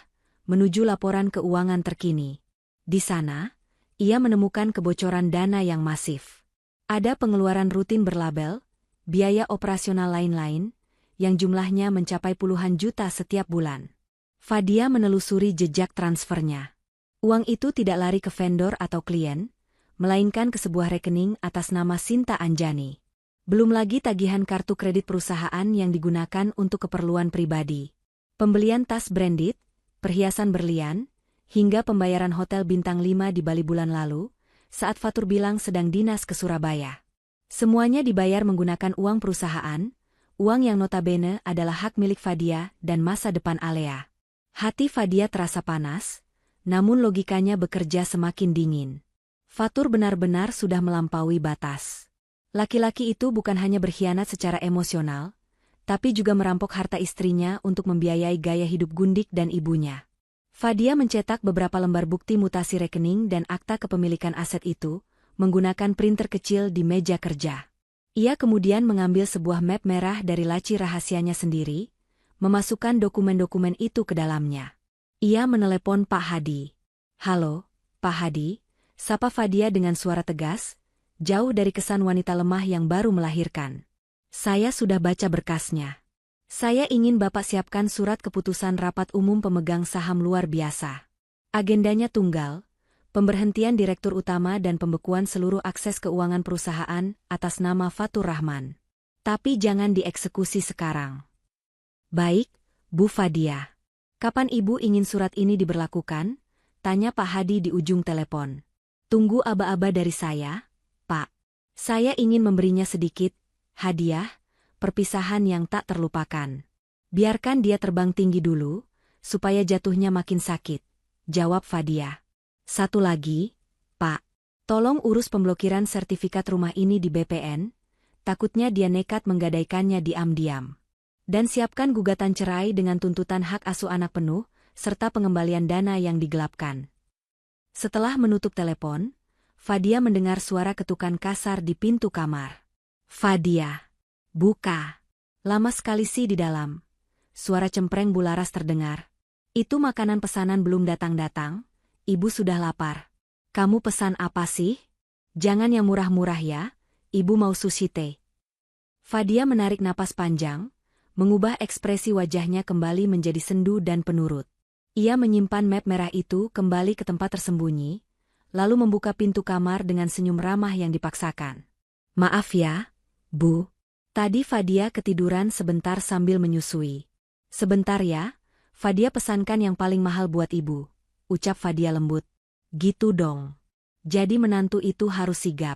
menuju laporan keuangan terkini. Di sana, ia menemukan kebocoran dana yang masif. Ada pengeluaran rutin berlabel, biaya operasional lain-lain, yang jumlahnya mencapai puluhan juta setiap bulan. Fadia menelusuri jejak transfernya. Uang itu tidak lari ke vendor atau klien, melainkan ke sebuah rekening atas nama Sinta Anjani. Belum lagi tagihan kartu kredit perusahaan yang digunakan untuk keperluan pribadi. Pembelian tas branded, perhiasan berlian, hingga pembayaran hotel bintang 5 di Bali bulan lalu, saat Fatur bilang sedang dinas ke Surabaya. Semuanya dibayar menggunakan uang perusahaan, uang yang notabene adalah hak milik Fadia dan masa depan Alea. Hati Fadia terasa panas, namun logikanya bekerja semakin dingin. Fatur benar-benar sudah melampaui batas. Laki-laki itu bukan hanya berkhianat secara emosional, tapi juga merampok harta istrinya untuk membiayai gaya hidup gundik dan ibunya. Fadia mencetak beberapa lembar bukti mutasi rekening dan akta kepemilikan aset itu, menggunakan printer kecil di meja kerja. Ia kemudian mengambil sebuah map merah dari laci rahasianya sendiri, memasukkan dokumen-dokumen itu ke dalamnya. Ia menelepon Pak Hadi. "Halo, Pak Hadi," sapa Fadia dengan suara tegas, jauh dari kesan wanita lemah yang baru melahirkan. "Saya sudah baca berkasnya. Saya ingin Bapak siapkan surat keputusan rapat umum pemegang saham luar biasa. Agendanya tunggal, pemberhentian direktur utama dan pembekuan seluruh akses keuangan perusahaan atas nama Fatur Rahman. Tapi jangan dieksekusi sekarang." "Baik, Bu Fadia. Kapan Ibu ingin surat ini diberlakukan?" tanya Pak Hadi di ujung telepon. "Tunggu aba-aba dari saya, Pak. Saya ingin memberinya sedikit hadiah, perpisahan yang tak terlupakan. Biarkan dia terbang tinggi dulu, supaya jatuhnya makin sakit," jawab Fadia. "Satu lagi, Pak. Tolong urus pemblokiran sertifikat rumah ini di BPN, takutnya dia nekat menggadaikannya diam-diam. Dan siapkan gugatan cerai dengan tuntutan hak asuh anak penuh, serta pengembalian dana yang digelapkan." Setelah menutup telepon, Fadia mendengar suara ketukan kasar di pintu kamar. Fadia, buka. Lama sekali sih di dalam. Suara cempreng Bularas terdengar. Itu makanan pesanan belum datang-datang, ibu sudah lapar. Kamu pesan apa sih? Jangan yang murah-murah ya, ibu mau sushi teh. Fadia menarik napas panjang, mengubah ekspresi wajahnya kembali menjadi sendu dan penurut. Ia menyimpan map merah itu kembali ke tempat tersembunyi, lalu membuka pintu kamar dengan senyum ramah yang dipaksakan. Maaf ya, Bu. Tadi Fadia ketiduran sebentar sambil menyusui. Sebentar ya, Fadia pesankan yang paling mahal buat ibu, ucap Fadia lembut. Gitu dong. Jadi menantu itu harus sigap.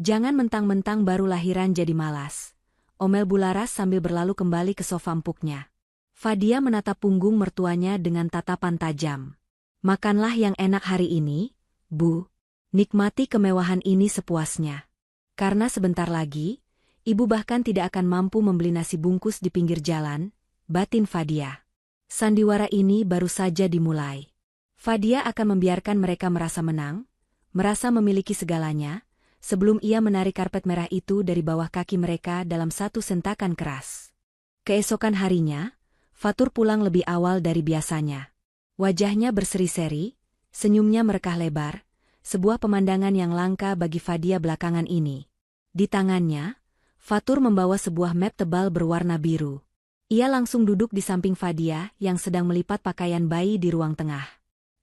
Jangan mentang-mentang baru lahiran jadi malas. Omel Bularas sambil berlalu kembali ke sofa empuknya. Fadia menatap punggung mertuanya dengan tatapan tajam. Makanlah yang enak hari ini, Bu. Nikmati kemewahan ini sepuasnya. Karena sebentar lagi, ibu bahkan tidak akan mampu membeli nasi bungkus di pinggir jalan, batin Fadia. Sandiwara ini baru saja dimulai. Fadia akan membiarkan mereka merasa menang, merasa memiliki segalanya, sebelum ia menarik karpet merah itu dari bawah kaki mereka dalam satu sentakan keras. Keesokan harinya, Fatur pulang lebih awal dari biasanya. Wajahnya berseri-seri, senyumnya merekah lebar, sebuah pemandangan yang langka bagi Fadia belakangan ini. Di tangannya, Fatur membawa sebuah map tebal berwarna biru. Ia langsung duduk di samping Fadia yang sedang melipat pakaian bayi di ruang tengah.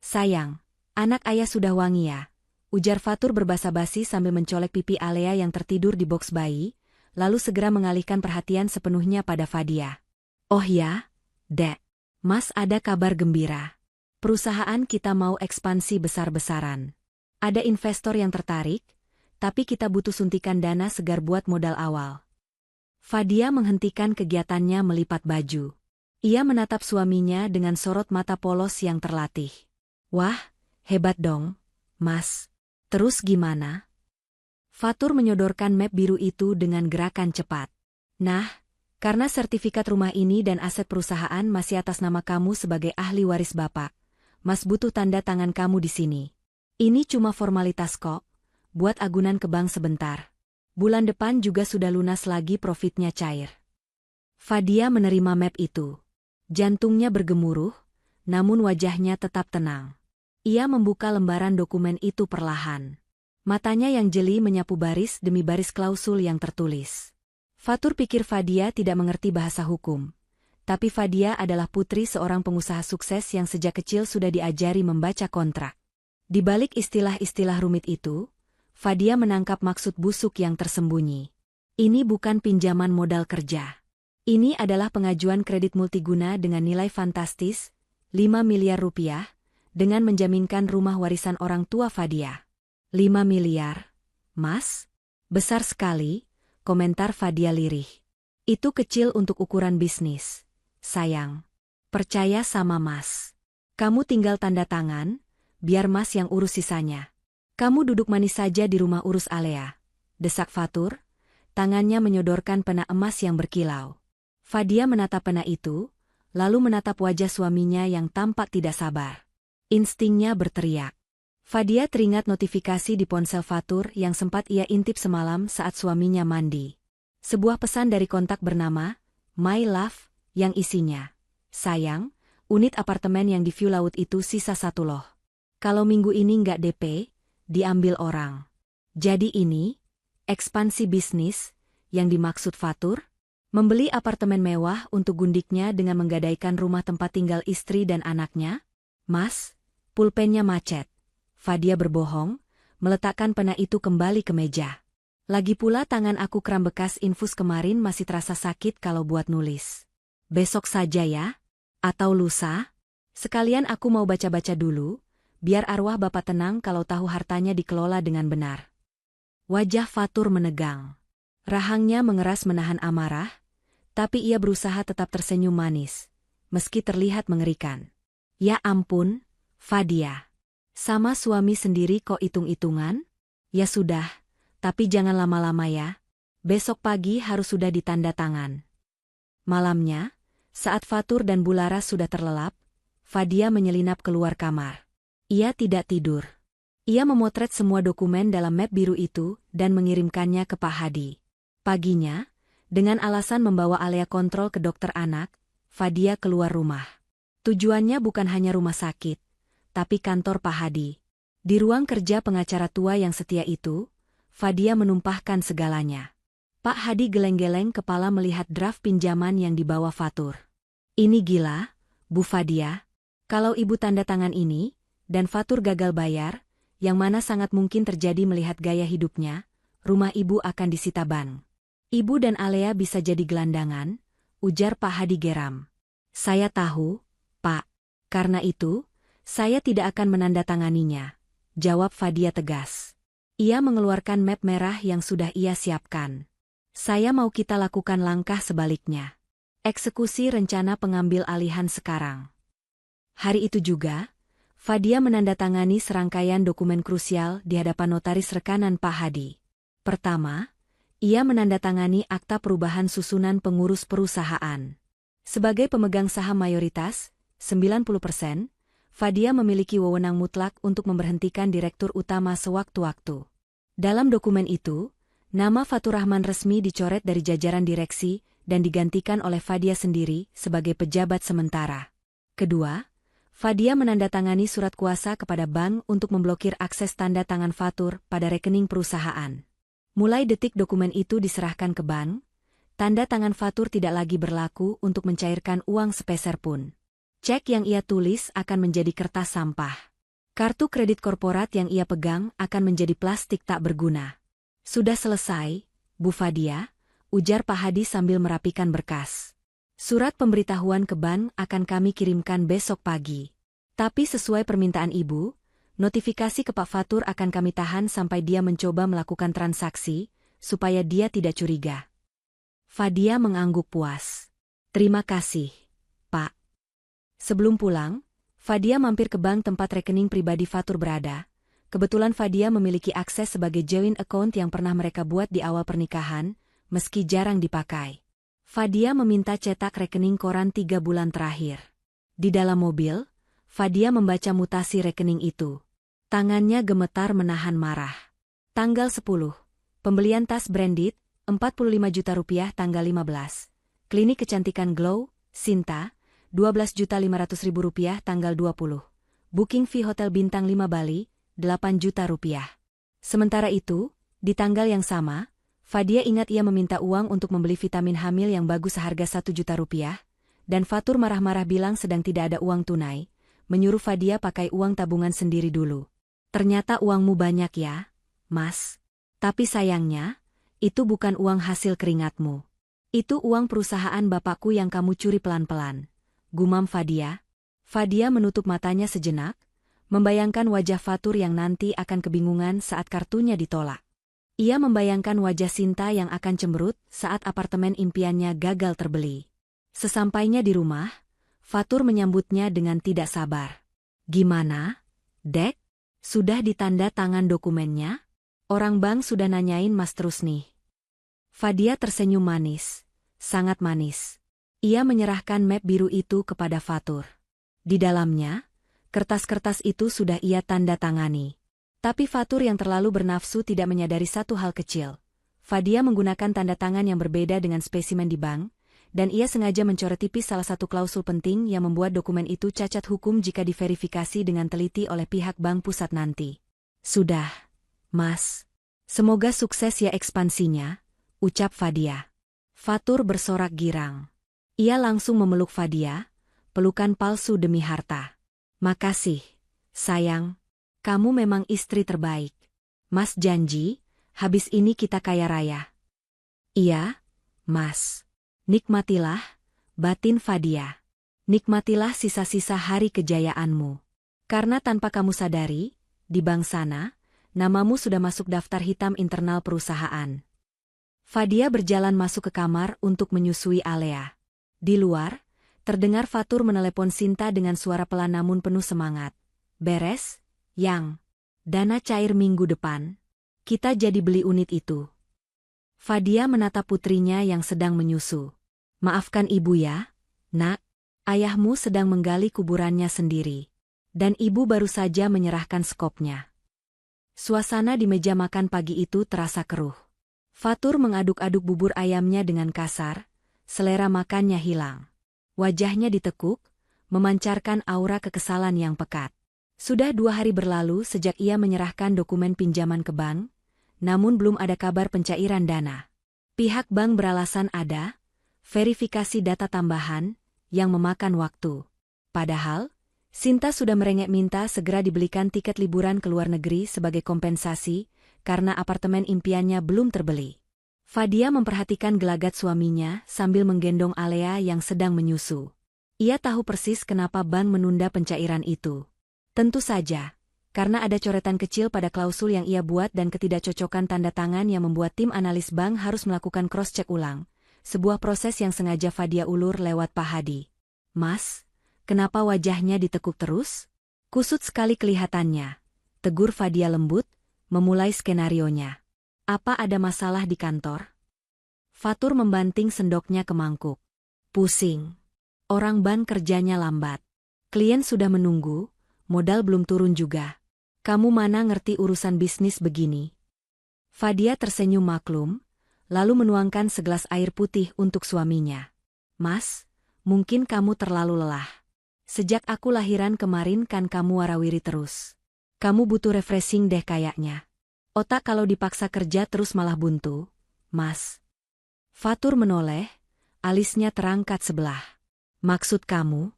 Sayang, anak ayah sudah wangi ya, ujar Fatur berbasa-basi sambil mencolek pipi Alea yang tertidur di boks bayi, lalu segera mengalihkan perhatian sepenuhnya pada Fadia. Oh ya, Dek, Mas ada kabar gembira. Perusahaan kita mau ekspansi besar-besaran. Ada investor yang tertarik, tapi kita butuh suntikan dana segar buat modal awal. Fadia menghentikan kegiatannya melipat baju. Ia menatap suaminya dengan sorot mata polos yang terlatih. Wah, hebat dong, Mas. Terus gimana? Fatur menyodorkan map biru itu dengan gerakan cepat. Nah, karena sertifikat rumah ini dan aset perusahaan masih atas nama kamu sebagai ahli waris Bapak, Mas butuh tanda tangan kamu di sini. Ini cuma formalitas kok, buat agunan ke bank sebentar. Bulan depan juga sudah lunas lagi profitnya cair. Fadia menerima map itu. Jantungnya bergemuruh, namun wajahnya tetap tenang. Ia membuka lembaran dokumen itu perlahan. Matanya yang jeli menyapu baris demi baris klausul yang tertulis. Fatur pikir Fadia tidak mengerti bahasa hukum. Tapi Fadia adalah putri seorang pengusaha sukses yang sejak kecil sudah diajari membaca kontrak. Di balik istilah-istilah rumit itu, Fadia menangkap maksud busuk yang tersembunyi. Ini bukan pinjaman modal kerja. Ini adalah pengajuan kredit multiguna dengan nilai fantastis, 5 miliar rupiah, dengan menjaminkan rumah warisan orang tua Fadia. 5 miliar? Mas? Besar sekali, komentar Fadia lirih. Itu kecil untuk ukuran bisnis. Sayang. Percaya sama Mas. Kamu tinggal tanda tangan, biar Mas yang urus sisanya. Kamu duduk manis saja di rumah urus Alea, desak Fatur, tangannya menyodorkan pena emas yang berkilau. Fadia menatap pena itu, lalu menatap wajah suaminya yang tampak tidak sabar. Instingnya berteriak. Fadia teringat notifikasi di ponsel Fatur yang sempat ia intip semalam saat suaminya mandi. Sebuah pesan dari kontak bernama, My Love, yang isinya, sayang, unit apartemen yang di view laut itu sisa 1 loh. Kalau minggu ini nggak DP, diambil orang. Jadi ini, ekspansi bisnis, yang dimaksud Fatur? Membeli apartemen mewah untuk gundiknya dengan menggadaikan rumah tempat tinggal istri dan anaknya? Mas, pulpennya macet. Fadia berbohong, meletakkan pena itu kembali ke meja. Lagi pula tangan aku kram bekas infus kemarin masih terasa sakit kalau buat nulis. Besok saja ya? Atau lusa? Sekalian aku mau baca-baca dulu, biar arwah Bapak tenang kalau tahu hartanya dikelola dengan benar. Wajah Fatur menegang. Rahangnya mengeras menahan amarah, tapi ia berusaha tetap tersenyum manis, meski terlihat mengerikan. Ya ampun, Fadia. Sama suami sendiri kok hitung-hitungan? Ya sudah, tapi jangan lama-lama ya. Besok pagi harus sudah ditanda tangan. Malamnya, saat Fatur dan Bularas sudah terlelap, Fadia menyelinap keluar kamar. Ia tidak tidur. Ia memotret semua dokumen dalam map biru itu dan mengirimkannya ke Pak Hadi. Paginya, dengan alasan membawa Alea kontrol ke dokter anak, Fadia keluar rumah. Tujuannya bukan hanya rumah sakit, tapi kantor Pak Hadi. Di ruang kerja pengacara tua yang setia itu, Fadia menumpahkan segalanya. Pak Hadi geleng-geleng kepala melihat draft pinjaman yang dibawa Fatur. Ini gila, Bu Fadia. Kalau ibu tanda tangan ini, dan Fatur gagal bayar, yang mana sangat mungkin terjadi melihat gaya hidupnya, rumah ibu akan disita bank. Ibu dan Alea bisa jadi gelandangan, ujar Pak Hadi geram. Saya tahu, Pak. Karena itu, saya tidak akan menandatanganinya, jawab Fadia tegas. Ia mengeluarkan map merah yang sudah ia siapkan. Saya mau kita lakukan langkah sebaliknya. Eksekusi rencana pengambil alihan sekarang. Hari itu juga, Fadia menandatangani serangkaian dokumen krusial di hadapan notaris rekanan Pak Hadi. Pertama, ia menandatangani akta perubahan susunan pengurus perusahaan. Sebagai pemegang saham mayoritas, 90%, Fadia memiliki wewenang mutlak untuk memberhentikan direktur utama sewaktu-waktu. Dalam dokumen itu, nama Fatur Rahman resmi dicoret dari jajaran direksi dan digantikan oleh Fadia sendiri sebagai pejabat sementara. Kedua, Fadia menandatangani surat kuasa kepada bank untuk memblokir akses tanda tangan Fatur pada rekening perusahaan. Mulai detik dokumen itu diserahkan ke bank, tanda tangan Fatur tidak lagi berlaku untuk mencairkan uang sepeser pun. Cek yang ia tulis akan menjadi kertas sampah. Kartu kredit korporat yang ia pegang akan menjadi plastik tak berguna. Sudah selesai, Bu Fadia, ujar Pak Hadi sambil merapikan berkas. Surat pemberitahuan ke bank akan kami kirimkan besok pagi. Tapi sesuai permintaan Ibu, notifikasi ke Pak Fatur akan kami tahan sampai dia mencoba melakukan transaksi, supaya dia tidak curiga. Fadia mengangguk puas. Terima kasih, Pak. Sebelum pulang, Fadia mampir ke bank tempat rekening pribadi Fatur berada. Kebetulan Fadia memiliki akses sebagai joint account yang pernah mereka buat di awal pernikahan, meski jarang dipakai. Fadia meminta cetak rekening koran 3 bulan terakhir. Di dalam mobil, Fadia membaca mutasi rekening itu. Tangannya gemetar menahan marah. Tanggal 10. Pembelian tas branded, 45 juta rupiah tanggal 15. Klinik kecantikan Glow, Sinta, 12.500.000 rupiah tanggal 20. Booking fee hotel bintang 5 Bali, 8 juta rupiah. Sementara itu, di tanggal yang sama, Fadia ingat ia meminta uang untuk membeli vitamin hamil yang bagus seharga 1 juta rupiah, dan Fatur marah-marah bilang sedang tidak ada uang tunai, menyuruh Fadia pakai uang tabungan sendiri dulu. Ternyata uangmu banyak ya, Mas. Tapi sayangnya, itu bukan uang hasil keringatmu. Itu uang perusahaan bapakku yang kamu curi pelan-pelan, gumam Fadia. Fadia menutup matanya sejenak, membayangkan wajah Fatur yang nanti akan kebingungan saat kartunya ditolak. Ia membayangkan wajah Sinta yang akan cemberut saat apartemen impiannya gagal terbeli. Sesampainya di rumah, Fatur menyambutnya dengan tidak sabar. Gimana, Dek? Sudah ditanda tangan dokumennya? Orang bank sudah nanyain Mas terus nih. Fadia tersenyum manis, sangat manis. Ia menyerahkan map biru itu kepada Fatur. Di dalamnya, kertas-kertas itu sudah ia tanda tangani. Tapi Fatur yang terlalu bernafsu tidak menyadari satu hal kecil. Fadia menggunakan tanda tangan yang berbeda dengan spesimen di bank, dan ia sengaja mencoret tipis salah satu klausul penting yang membuat dokumen itu cacat hukum jika diverifikasi dengan teliti oleh pihak bank pusat nanti. Sudah, Mas. Semoga sukses ya ekspansinya, ucap Fadia. Fatur bersorak girang. Ia langsung memeluk Fadia, pelukan palsu demi harta. Makasih, sayang. Kamu memang istri terbaik. Mas janji, habis ini kita kaya raya. Iya, Mas. Nikmatilah, batin Fadia. Nikmatilah sisa-sisa hari kejayaanmu. Karena tanpa kamu sadari, di bank sana, namamu sudah masuk daftar hitam internal perusahaan. Fadia berjalan masuk ke kamar untuk menyusui Alea. Di luar, terdengar Fatur menelepon Sinta dengan suara pelan namun penuh semangat. Beres, Yang. Dana cair minggu depan. Kita jadi beli unit itu. Fadia menatap putrinya yang sedang menyusu. Maafkan ibu ya, Nak. Ayahmu sedang menggali kuburannya sendiri. Dan ibu baru saja menyerahkan skopnya. Suasana di meja makan pagi itu terasa keruh. Fatur mengaduk-aduk bubur ayamnya dengan kasar, selera makannya hilang. Wajahnya ditekuk, memancarkan aura kekesalan yang pekat. Sudah 2 hari berlalu sejak ia menyerahkan dokumen pinjaman ke bank, namun belum ada kabar pencairan dana. Pihak bank beralasan ada verifikasi data tambahan yang memakan waktu. Padahal, Sinta sudah merengek minta segera dibelikan tiket liburan ke luar negeri sebagai kompensasi karena apartemen impiannya belum terbeli. Fadia memperhatikan gelagat suaminya sambil menggendong Alea yang sedang menyusu. Ia tahu persis kenapa bank menunda pencairan itu. Tentu saja, karena ada coretan kecil pada klausul yang ia buat dan ketidakcocokan tanda tangan yang membuat tim analis bank harus melakukan cross-check ulang, sebuah proses yang sengaja Fadia ulur lewat Pak Hadi. "Mas, kenapa wajahnya ditekuk terus?" "Kusut sekali kelihatannya," tegur Fadia lembut, memulai skenarionya. "Apa ada masalah di kantor?" Fatur membanting sendoknya ke mangkuk. "Pusing. Orang bank kerjanya lambat. Klien sudah menunggu, modal belum turun juga. Kamu mana ngerti urusan bisnis begini?" Fadia tersenyum maklum, lalu menuangkan segelas air putih untuk suaminya. "Mas, mungkin kamu terlalu lelah. Sejak aku lahiran kemarin kan kamu warawiri terus. Kamu butuh refreshing deh kayaknya. Otak kalau dipaksa kerja terus malah buntu, Mas." Fatur menoleh, alisnya terangkat sebelah. "Maksud kamu?"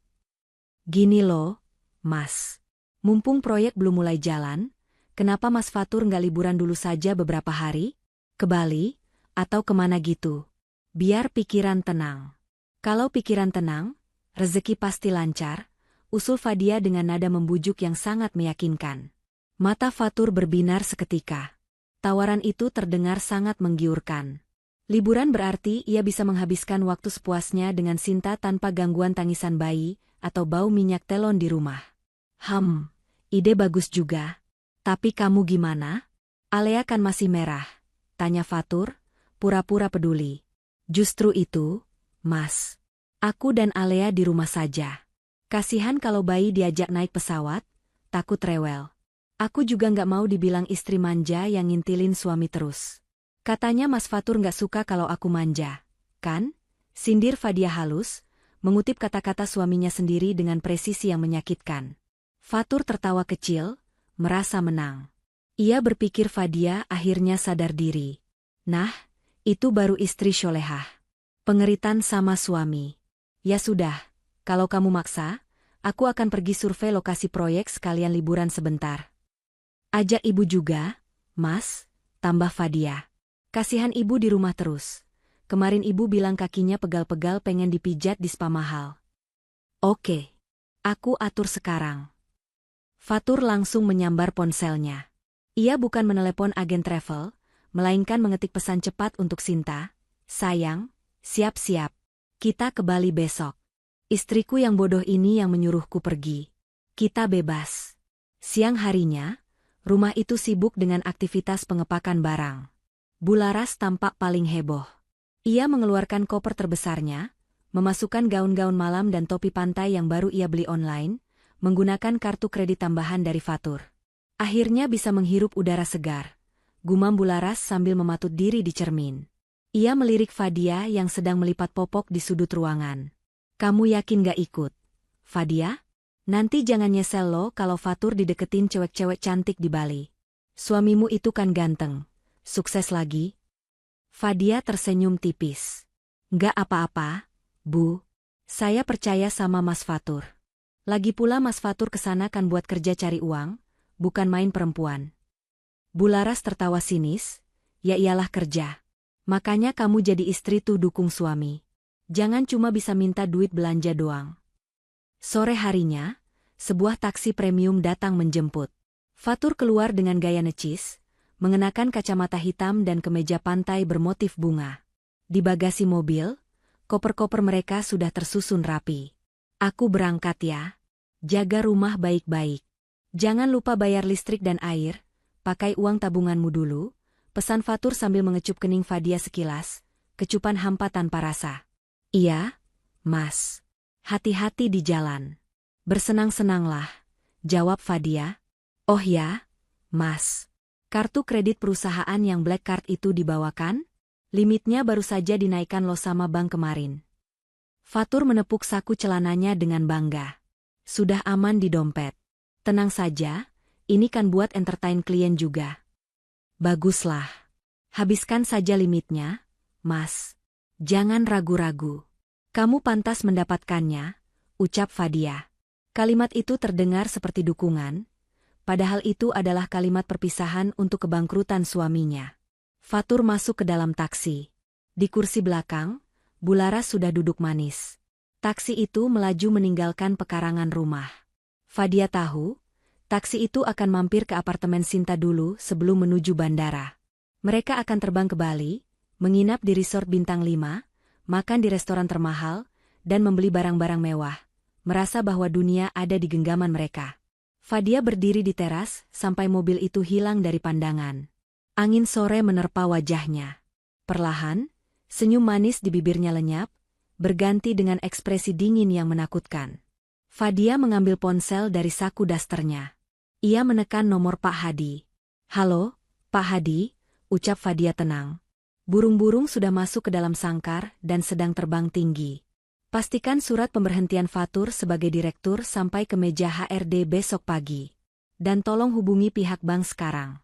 "Gini loh, Mas. Mumpung proyek belum mulai jalan, kenapa Mas Fatur nggak liburan dulu saja beberapa hari? Ke Bali, atau kemana gitu? Biar pikiran tenang." "Kalau pikiran tenang, rezeki pasti lancar," usul Fadia dengan nada membujuk yang sangat meyakinkan. Mata Fatur berbinar seketika. Tawaran itu terdengar sangat menggiurkan. Liburan berarti ia bisa menghabiskan waktu sepuasnya dengan Sinta tanpa gangguan tangisan bayi atau bau minyak telon di rumah. Ide bagus juga. Tapi kamu gimana? Alea kan masih merah," tanya Fatur, pura-pura peduli. "Justru itu, Mas. Aku dan Alea di rumah saja. Kasihan kalau bayi diajak naik pesawat, takut rewel. Aku juga nggak mau dibilang istri manja yang ngintilin suami terus. Katanya Mas Fatur nggak suka kalau aku manja, kan?" Sindir Fadia halus, mengutip kata-kata suaminya sendiri dengan presisi yang menyakitkan. Fatur tertawa kecil, merasa menang. Ia berpikir Fadia akhirnya sadar diri. Nah, itu baru istri solehah. Pengeritan sama suami. "Ya sudah, kalau kamu maksa, aku akan pergi survei lokasi proyek sekalian liburan sebentar." "Ajak ibu juga, Mas," tambah Fadia. "Kasihan ibu di rumah terus. Kemarin ibu bilang kakinya pegal-pegal pengen dipijat di spa mahal." "Oke. Aku atur sekarang." Fatur langsung menyambar ponselnya. Ia bukan menelepon agen travel, melainkan mengetik pesan cepat untuk Sinta. "Sayang, siap-siap. Kita ke Bali besok. Istriku yang bodoh ini yang menyuruhku pergi. Kita bebas." Siang harinya, rumah itu sibuk dengan aktivitas pengepakan barang. Bularas tampak paling heboh. Ia mengeluarkan koper terbesarnya, memasukkan gaun-gaun malam dan topi pantai yang baru ia beli online, menggunakan kartu kredit tambahan dari Fatur. Akhirnya bisa menghirup udara segar, gumam Bularas sambil mematut diri di cermin. Ia melirik Fadia yang sedang melipat popok di sudut ruangan. "Kamu yakin gak ikut, Fadia? Nanti jangan nyesel lo kalau Fatur dideketin cewek-cewek cantik di Bali. Suamimu itu kan ganteng. Sukses lagi." Fadia tersenyum tipis. "Nggak apa-apa, Bu. Saya percaya sama Mas Fatur. Lagi pula Mas Fatur kesana kan buat kerja cari uang, bukan main perempuan." Bularas tertawa sinis. "Ya iyalah kerja. Makanya kamu jadi istri tuh dukung suami. Jangan cuma bisa minta duit belanja doang." Sore harinya, sebuah taksi premium datang menjemput. Fatur keluar dengan gaya necis, mengenakan kacamata hitam dan kemeja pantai bermotif bunga. Di bagasi mobil, koper-koper mereka sudah tersusun rapi. "Aku berangkat ya. Jaga rumah baik-baik. Jangan lupa bayar listrik dan air, pakai uang tabunganmu dulu," pesan Fatur sambil mengecup kening Fadia sekilas, kecupan hampa tanpa rasa. "Iya, Mas. Hati-hati di jalan." "Bersenang-senanglah," jawab Fadia. "Oh ya, Mas. Kartu kredit perusahaan yang black card itu dibawakan? Limitnya baru saja dinaikkan lo sama bank kemarin. Fatur menepuk saku celananya dengan bangga. Sudah aman di dompet. Tenang saja, ini kan buat entertain klien juga. Baguslah. Habiskan saja limitnya, Mas. Jangan ragu-ragu. Kamu pantas mendapatkannya, ucap Fadia. Kalimat itu terdengar seperti dukungan, padahal itu adalah kalimat perpisahan untuk kebangkrutan suaminya. Fatur masuk ke dalam taksi. Di kursi belakang, Bularas sudah duduk manis. Taksi itu melaju meninggalkan pekarangan rumah. Fadia tahu, taksi itu akan mampir ke apartemen Sinta dulu sebelum menuju bandara. Mereka akan terbang ke Bali, menginap di resort bintang 5, makan di restoran termahal, dan membeli barang-barang mewah, merasa bahwa dunia ada di genggaman mereka. Fadia berdiri di teras sampai mobil itu hilang dari pandangan. Angin sore menerpa wajahnya. Perlahan, senyum manis di bibirnya lenyap, berganti dengan ekspresi dingin yang menakutkan. Fadia mengambil ponsel dari saku dasternya. Ia menekan nomor Pak Hadi. "Halo, Pak Hadi," ucap Fadia tenang. Burung-burung sudah masuk ke dalam sangkar dan sedang terbang tinggi. Pastikan surat pemberhentian Fatur sebagai direktur sampai ke meja HRD besok pagi. Dan tolong hubungi pihak bank sekarang.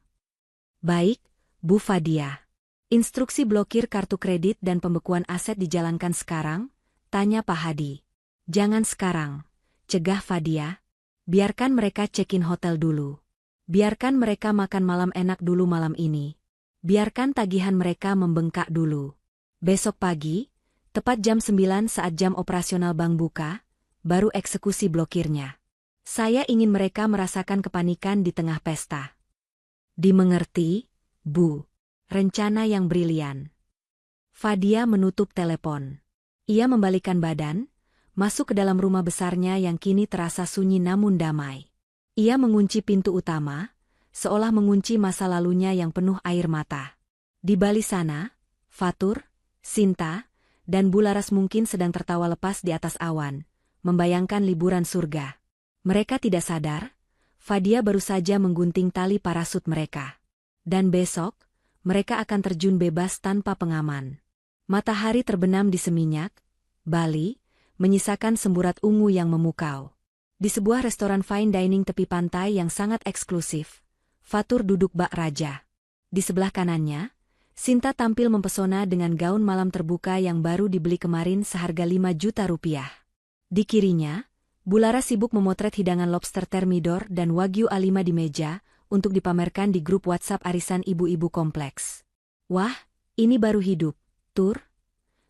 Baik, Bu Fadia. Instruksi blokir kartu kredit dan pembekuan aset dijalankan sekarang? Tanya Pak Hadi. Jangan sekarang, cegah Fadia. Biarkan mereka check-in hotel dulu. Biarkan mereka makan malam enak dulu malam ini. Biarkan tagihan mereka membengkak dulu. Besok pagi, tepat jam 9 saat jam operasional bank buka, baru eksekusi blokirnya. Saya ingin mereka merasakan kepanikan di tengah pesta. Dimengerti, Bu. Rencana yang brilian. Fadia menutup telepon. Ia membalikkan badan, masuk ke dalam rumah besarnya yang kini terasa sunyi namun damai. Ia mengunci pintu utama, seolah mengunci masa lalunya yang penuh air mata. Di Bali sana, Fatur, Sinta, dan Bularas mungkin sedang tertawa lepas di atas awan, membayangkan liburan surga. Mereka tidak sadar, Fadia baru saja menggunting tali parasut mereka. Dan besok, mereka akan terjun bebas tanpa pengaman. Matahari terbenam di Seminyak, Bali, menyisakan semburat ungu yang memukau. Di sebuah restoran fine dining tepi pantai yang sangat eksklusif, Fatur duduk bak raja. Di sebelah kanannya, Sinta tampil mempesona dengan gaun malam terbuka yang baru dibeli kemarin seharga 5 juta rupiah. Di kirinya, Bularas sibuk memotret hidangan lobster Thermidor dan Wagyu A5 di meja, untuk dipamerkan di grup WhatsApp arisan ibu-ibu kompleks. Wah, ini baru hidup, Tur.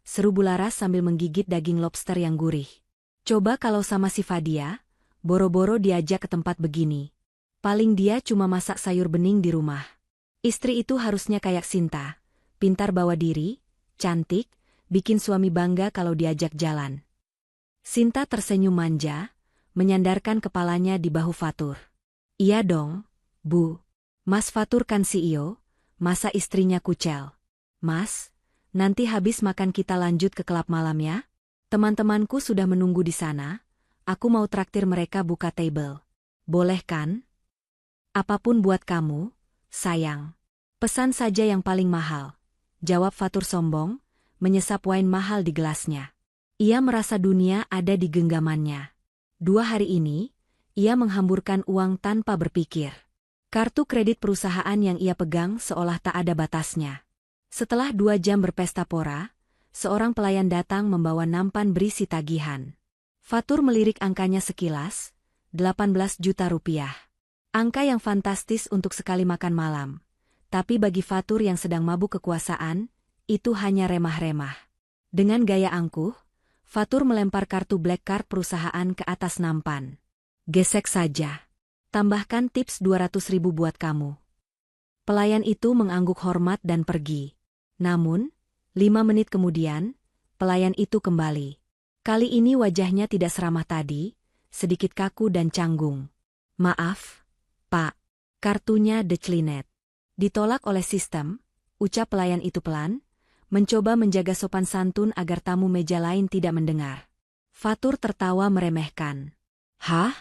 Seru Bularas sambil menggigit daging lobster yang gurih. Coba kalau sama si Fadia, boro-boro diajak ke tempat begini. Paling dia cuma masak sayur bening di rumah. Istri itu harusnya kayak Sinta, pintar bawa diri, cantik, bikin suami bangga kalau diajak jalan. Sinta tersenyum manja, menyandarkan kepalanya di bahu Fatur. Iya dong, Bu. Mas Fatur kan CEO, masa istrinya kucel. Mas, nanti habis makan kita lanjut ke klub malam ya? Teman-temanku sudah menunggu di sana, aku mau traktir mereka buka table. Boleh kan? Apapun buat kamu, sayang. Pesan saja yang paling mahal, jawab Fatur sombong, menyesap wine mahal di gelasnya. Ia merasa dunia ada di genggamannya. 2 hari ini, ia menghamburkan uang tanpa berpikir. Kartu kredit perusahaan yang ia pegang seolah tak ada batasnya. Setelah 2 jam berpesta pora, seorang pelayan datang membawa nampan berisi tagihan. Fatur melirik angkanya sekilas, 18 juta rupiah. Angka yang fantastis untuk sekali makan malam. Tapi bagi Fatur yang sedang mabuk kekuasaan, itu hanya remah-remah. Dengan gaya angkuh, Fatur melempar kartu black card perusahaan ke atas nampan. Gesek saja. Tambahkan tips 200.000 buat kamu. Pelayan itu mengangguk hormat dan pergi. Namun, 5 menit kemudian, pelayan itu kembali. Kali ini wajahnya tidak seramah tadi, sedikit kaku dan canggung. Maaf, Pak, kartunya declinet. Ditolak oleh sistem, ucap pelayan itu pelan, mencoba menjaga sopan santun agar tamu meja lain tidak mendengar. Fatur tertawa meremehkan. Hah?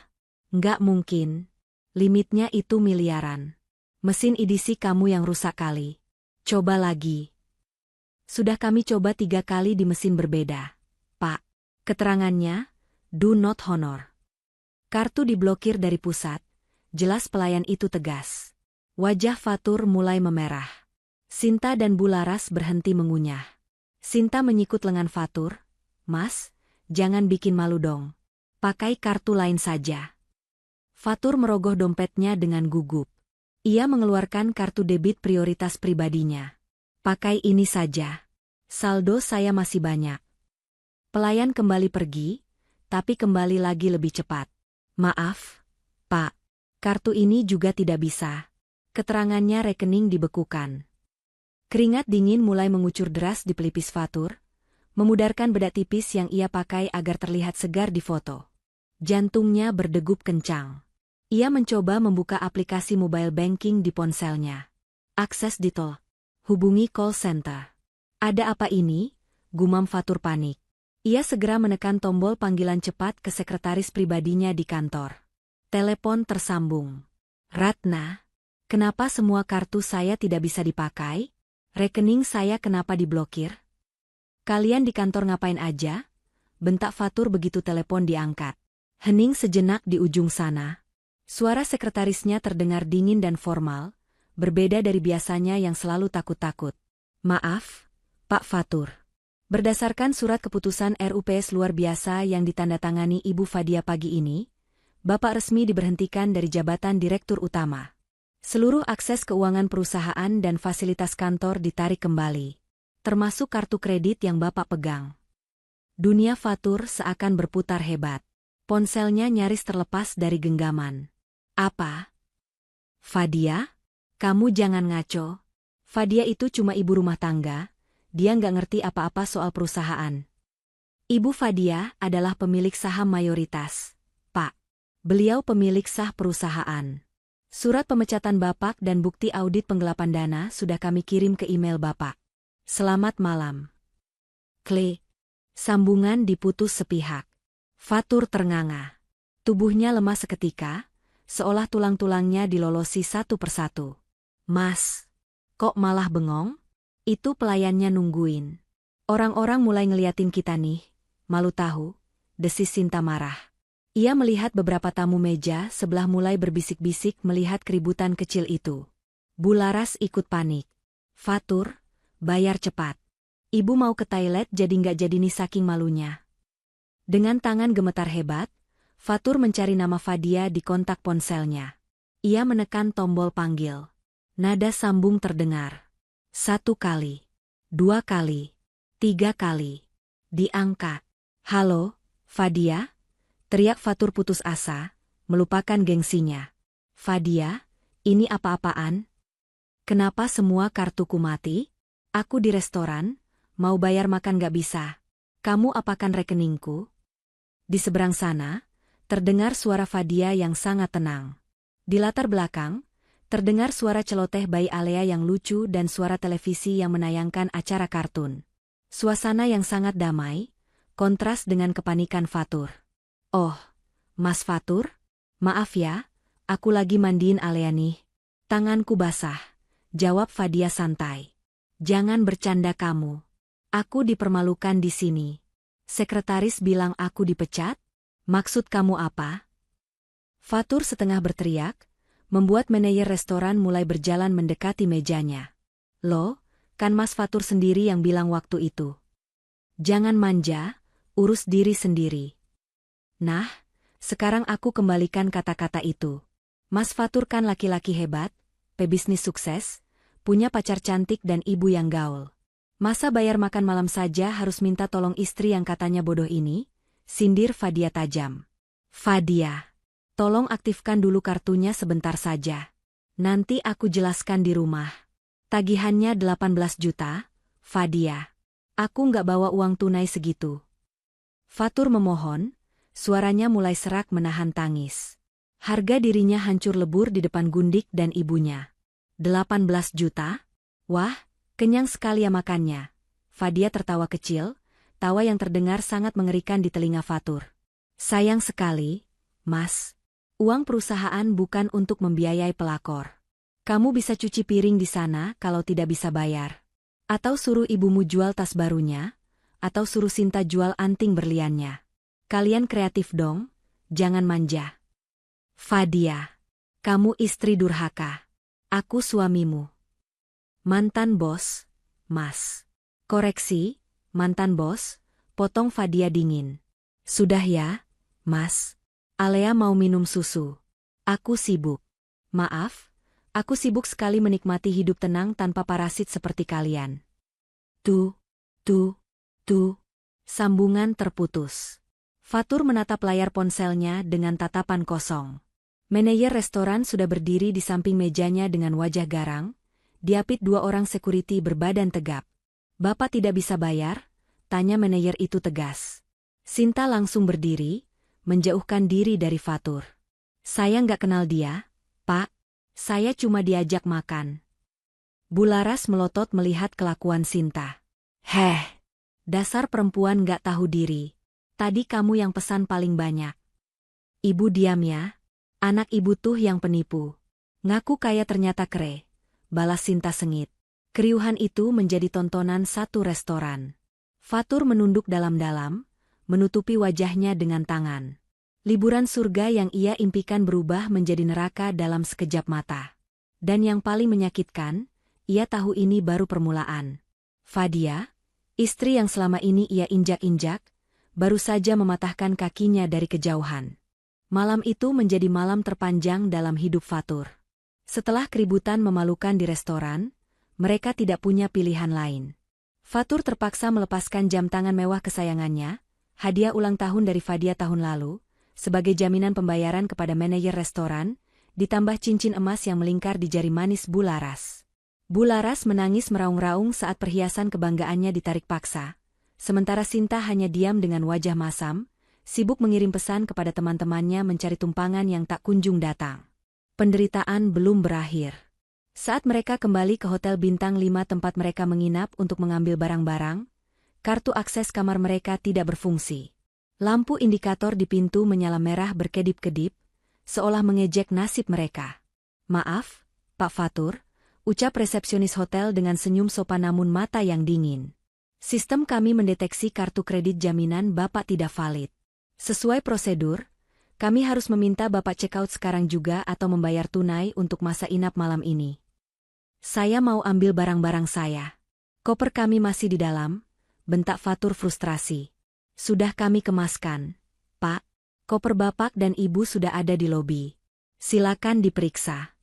Nggak mungkin. Limitnya itu miliaran. Mesin edisi kamu yang rusak kali. Coba lagi. Sudah kami coba 3 kali di mesin berbeda. Pak. Keterangannya, do not honor. Kartu diblokir dari pusat. Jelas pelayan itu tegas. Wajah Fatur mulai memerah. Sinta dan Bularas berhenti mengunyah. Sinta menyikut lengan Fatur. Mas, jangan bikin malu dong. Pakai kartu lain saja. Fatur merogoh dompetnya dengan gugup. Ia mengeluarkan kartu debit prioritas pribadinya. Pakai ini saja. Saldo saya masih banyak. Pelayan kembali pergi, tapi kembali lagi lebih cepat. Maaf, Pak. Kartu ini juga tidak bisa. Keterangannya rekening dibekukan. Keringat dingin mulai mengucur deras di pelipis Fatur, memudarkan bedak tipis yang ia pakai agar terlihat segar di foto. Jantungnya berdegup kencang. Ia mencoba membuka aplikasi mobile banking di ponselnya. Akses detail. Hubungi call center. Ada apa ini? Gumam Fatur panik. Ia segera menekan tombol panggilan cepat ke sekretaris pribadinya di kantor. Telepon tersambung. Ratna, kenapa semua kartu saya tidak bisa dipakai? Rekening saya kenapa diblokir? Kalian di kantor ngapain aja? Bentak Fatur begitu telepon diangkat. Hening sejenak di ujung sana. Suara sekretarisnya terdengar dingin dan formal, berbeda dari biasanya yang selalu takut-takut. Maaf, Pak Fatur. Berdasarkan surat keputusan RUPS luar biasa yang ditandatangani Ibu Fadia pagi ini, Bapak resmi diberhentikan dari jabatan Direktur Utama. Seluruh akses keuangan perusahaan dan fasilitas kantor ditarik kembali, termasuk kartu kredit yang Bapak pegang. Dunia Fatur seakan berputar hebat. Ponselnya nyaris terlepas dari genggaman. Apa? Fadia? Kamu jangan ngaco. Fadia itu cuma ibu rumah tangga, dia nggak ngerti apa-apa soal perusahaan. Ibu Fadia adalah pemilik saham mayoritas, Pak. Beliau pemilik sah perusahaan. Surat pemecatan Bapak dan bukti audit penggelapan dana sudah kami kirim ke email Bapak. Selamat malam. Klik. Sambungan diputus sepihak. Fatur ternganga. Tubuhnya lemah seketika, seolah tulang-tulangnya dilolosi satu persatu. Mas, kok malah bengong? Itu pelayannya nungguin. Orang-orang mulai ngeliatin kita nih, malu tahu, desis Sinta marah. Ia melihat beberapa tamu meja sebelah mulai berbisik-bisik melihat keributan kecil itu. Bularas ikut panik. Fatur, bayar cepat. Ibu mau ke toilet jadi nggak jadi nih saking malunya. Dengan tangan gemetar hebat, Fatur mencari nama Fadia di kontak ponselnya. Ia menekan tombol panggil. Nada sambung terdengar. 1 kali, 2 kali, 3 kali. Diangkat. Halo, Fadia? Teriak Fatur putus asa, melupakan gengsinya. Fadia, ini apa-apaan? Kenapa semua kartuku mati? Aku di restoran, mau bayar makan gak bisa. Kamu apakan rekeningku? Di seberang sana, terdengar suara Fadia yang sangat tenang. Di latar belakang, terdengar suara celoteh bayi Alea yang lucu dan suara televisi yang menayangkan acara kartun. Suasana yang sangat damai, kontras dengan kepanikan Fatur. Oh, Mas Fatur? Maaf ya, aku lagi mandiin Alea nih. Tanganku basah, jawab Fadia santai. Jangan bercanda kamu. Aku dipermalukan di sini. Sekretaris bilang aku dipecat? Maksud kamu apa? Fatur setengah berteriak, membuat manajer restoran mulai berjalan mendekati mejanya. Loh, kan Mas Fatur sendiri yang bilang waktu itu. Jangan manja, urus diri sendiri. Nah, sekarang aku kembalikan kata-kata itu. Mas Fatur kan laki-laki hebat, pebisnis sukses, punya pacar cantik dan ibu yang gaul. Masa bayar makan malam saja harus minta tolong istri yang katanya bodoh ini? Sindir Fadia tajam. Fadia. Tolong aktifkan dulu kartunya sebentar saja. Nanti aku jelaskan di rumah. Tagihannya 18 juta, Fadia. Aku nggak bawa uang tunai segitu. Fatur memohon, suaranya mulai serak menahan tangis. Harga dirinya hancur lebur di depan Gundik dan ibunya. 18 juta? Wah, kenyang sekali ya makannya. Fadia tertawa kecil, tawa yang terdengar sangat mengerikan di telinga Fatur. Sayang sekali, Mas. Uang perusahaan bukan untuk membiayai pelakor. Kamu bisa cuci piring di sana kalau tidak bisa bayar. Atau suruh ibumu jual tas barunya, atau suruh Sinta jual anting berliannya. Kalian kreatif dong, jangan manja. Fadia, kamu istri durhaka. Aku suamimu. Mantan bos, Mas. Koreksi, mantan bos, potong Fadia dingin. Sudah ya, Mas. Alea mau minum susu. Aku sibuk. Maaf, aku sibuk sekali menikmati hidup tenang tanpa parasit seperti kalian. Tuh. Sambungan terputus. Fatur menatap layar ponselnya dengan tatapan kosong. Manajer restoran sudah berdiri di samping mejanya dengan wajah garang, diapit dua orang security berbadan tegap. Bapak tidak bisa bayar? Tanya manajer itu tegas. Sinta langsung berdiri, menjauhkan diri dari Fatur. Saya nggak kenal dia, Pak. Saya cuma diajak makan. Bularas melotot melihat kelakuan Sinta. Dasar perempuan nggak tahu diri. Tadi kamu yang pesan paling banyak. Ibu diam ya. Anak ibu tuh yang penipu. Ngaku kaya ternyata kere. Balas Sinta sengit. Keriuhan itu menjadi tontonan satu restoran. Fatur menunduk dalam-dalam, menutupi wajahnya dengan tangan. Liburan surga yang ia impikan berubah menjadi neraka dalam sekejap mata. Dan yang paling menyakitkan, ia tahu ini baru permulaan. Fadia, istri yang selama ini ia injak-injak, baru saja mematahkan kakinya dari kejauhan. Malam itu menjadi malam terpanjang dalam hidup Fatur. Setelah keributan memalukan di restoran, mereka tidak punya pilihan lain. Fatur terpaksa melepaskan jam tangan mewah kesayangannya, hadiah ulang tahun dari Fadia tahun lalu, sebagai jaminan pembayaran kepada manajer restoran, ditambah cincin emas yang melingkar di jari manis Bularas. Bularas menangis meraung-raung saat perhiasan kebanggaannya ditarik paksa, sementara Sinta hanya diam dengan wajah masam, sibuk mengirim pesan kepada teman-temannya mencari tumpangan yang tak kunjung datang. Penderitaan belum berakhir. Saat mereka kembali ke Hotel Bintang 5 tempat mereka menginap untuk mengambil barang-barang, kartu akses kamar mereka tidak berfungsi. Lampu indikator di pintu menyala merah berkedip-kedip, seolah mengejek nasib mereka. Maaf, Pak Fatur, ucap resepsionis hotel dengan senyum sopan namun mata yang dingin. Sistem kami mendeteksi kartu kredit jaminan Bapak tidak valid. Sesuai prosedur, kami harus meminta Bapak check out sekarang juga atau membayar tunai untuk masa inap malam ini. Saya mau ambil barang-barang saya. Koper kami masih di dalam, bentak Fatur frustrasi. Sudah kami kemaskan, Pak. Koper Bapak dan Ibu sudah ada di lobi. Silakan diperiksa.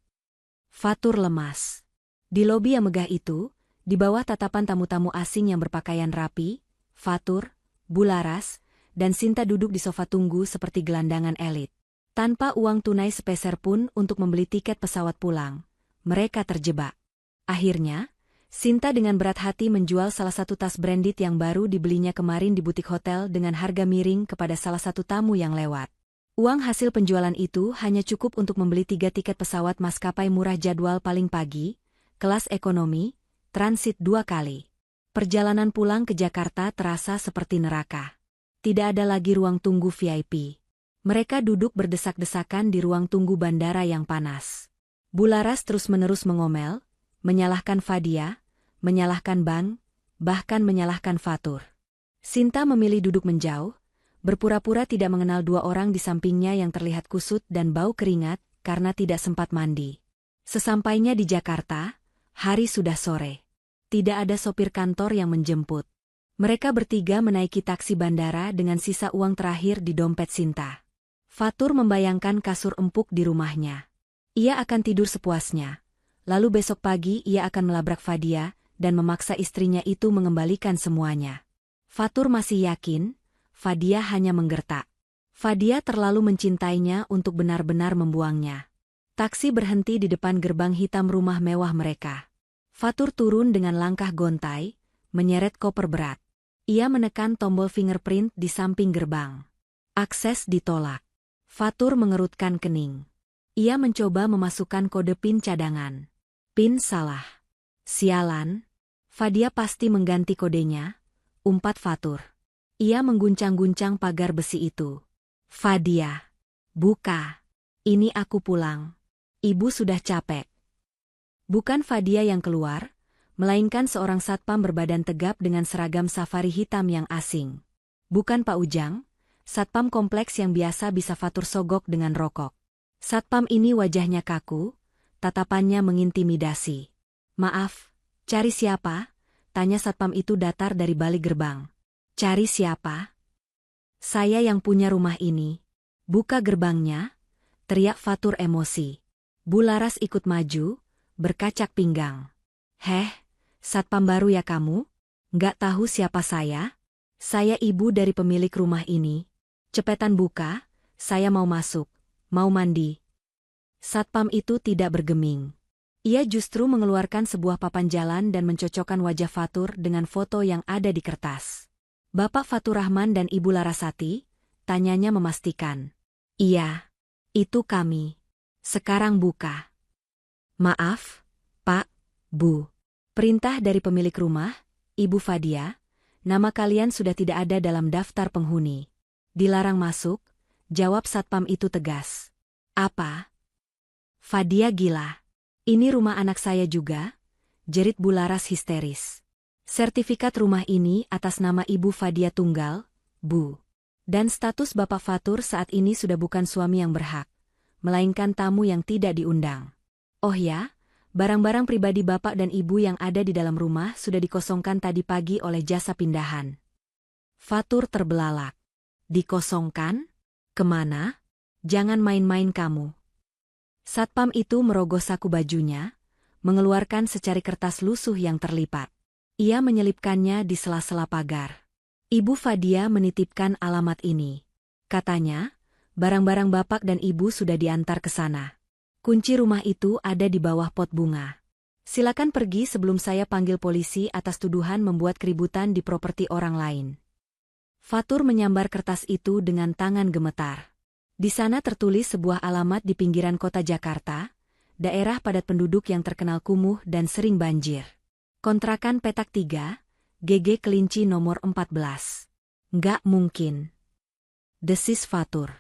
Fatur lemas. Di lobi yang megah itu, di bawah tatapan tamu-tamu asing yang berpakaian rapi, Fatur, Bularas, dan Sinta duduk di sofa tunggu seperti gelandangan elit. Tanpa uang tunai sepeser pun untuk membeli tiket pesawat pulang, mereka terjebak. Akhirnya, Sinta dengan berat hati menjual salah satu tas branded yang baru dibelinya kemarin di butik hotel dengan harga miring kepada salah satu tamu yang lewat. Uang hasil penjualan itu hanya cukup untuk membeli 3 tiket pesawat maskapai murah jadwal paling pagi, kelas ekonomi, transit 2 kali. Perjalanan pulang ke Jakarta terasa seperti neraka. Tidak ada lagi ruang tunggu VIP. Mereka duduk berdesak-desakan di ruang tunggu bandara yang panas. Bularas terus-menerus mengomel, menyalahkan Fadia, menyalahkan bank, bahkan menyalahkan Fatur. Sinta memilih duduk menjauh, berpura-pura tidak mengenal 2 orang di sampingnya yang terlihat kusut dan bau keringat karena tidak sempat mandi. Sesampainya di Jakarta, hari sudah sore. Tidak ada sopir kantor yang menjemput. Mereka bertiga menaiki taksi bandara dengan sisa uang terakhir di dompet Sinta. Fatur membayangkan kasur empuk di rumahnya. Ia akan tidur sepuasnya. Lalu besok pagi ia akan melabrak Fadia dan memaksa istrinya itu mengembalikan semuanya. Fatur masih yakin, Fadia hanya menggertak. Fadia terlalu mencintainya untuk benar-benar membuangnya. Taksi berhenti di depan gerbang hitam rumah mewah mereka. Fatur turun dengan langkah gontai, menyeret koper berat. Ia menekan tombol fingerprint di samping gerbang. Akses ditolak. Fatur mengerutkan kening. Ia mencoba memasukkan kode PIN cadangan. PIN salah. Sialan. Fadia pasti mengganti kodenya, umpat Fatur. Ia mengguncang-guncang pagar besi itu. Fadia. Buka. Ini aku pulang. Ibu sudah capek. Bukan Fadia yang keluar, melainkan seorang satpam berbadan tegap dengan seragam safari hitam yang asing. Bukan Pak Ujang, satpam kompleks yang biasa bisa Fatur sogok dengan rokok. Satpam ini wajahnya kaku, tatapannya mengintimidasi. "Maaf, cari siapa?" tanya satpam itu datar dari balik gerbang. "Cari siapa? Saya yang punya rumah ini. Buka gerbangnya," teriak Fatur emosi. Bularas ikut maju, berkacak pinggang. "Heh, satpam baru ya kamu? Nggak tahu siapa saya? Saya ibu dari pemilik rumah ini. Cepetan buka, saya mau masuk, mau mandi." Satpam itu tidak bergeming. Ia justru mengeluarkan sebuah papan jalan dan mencocokkan wajah Fatur dengan foto yang ada di kertas. "Bapak Fatur Rahman dan Ibu Larasati?" tanyanya memastikan. "Iya, itu kami. Sekarang buka." "Maaf, Pak, Bu. Perintah dari pemilik rumah, Ibu Fadia, nama kalian sudah tidak ada dalam daftar penghuni. Dilarang masuk," jawab satpam itu tegas. "Apa? Fadia gila? Ini rumah anak saya juga," jerit Bularas histeris. "Sertifikat rumah ini atas nama Ibu Fadia Tunggal, Bu. Dan status Bapak Fatur saat ini sudah bukan suami yang berhak, melainkan tamu yang tidak diundang. Oh ya, barang-barang pribadi Bapak dan Ibu yang ada di dalam rumah sudah dikosongkan tadi pagi oleh jasa pindahan." Fatur terbelalak. "Dikosongkan? Kemana? Jangan main-main kamu." Satpam itu merogoh saku bajunya, mengeluarkan secari kertas lusuh yang terlipat. Ia menyelipkannya di sela-sela pagar. "Ibu Fadia menitipkan alamat ini. Katanya, barang-barang Bapak dan Ibu sudah diantar ke sana. Kunci rumah itu ada di bawah pot bunga. Silakan pergi sebelum saya panggil polisi atas tuduhan membuat keributan di properti orang lain." Fatur menyambar kertas itu dengan tangan gemetar. Di sana tertulis sebuah alamat di pinggiran kota Jakarta, daerah padat penduduk yang terkenal kumuh dan sering banjir. Kontrakan petak 3, GG Kelinci nomor 14. "Nggak mungkin," desis Fatur.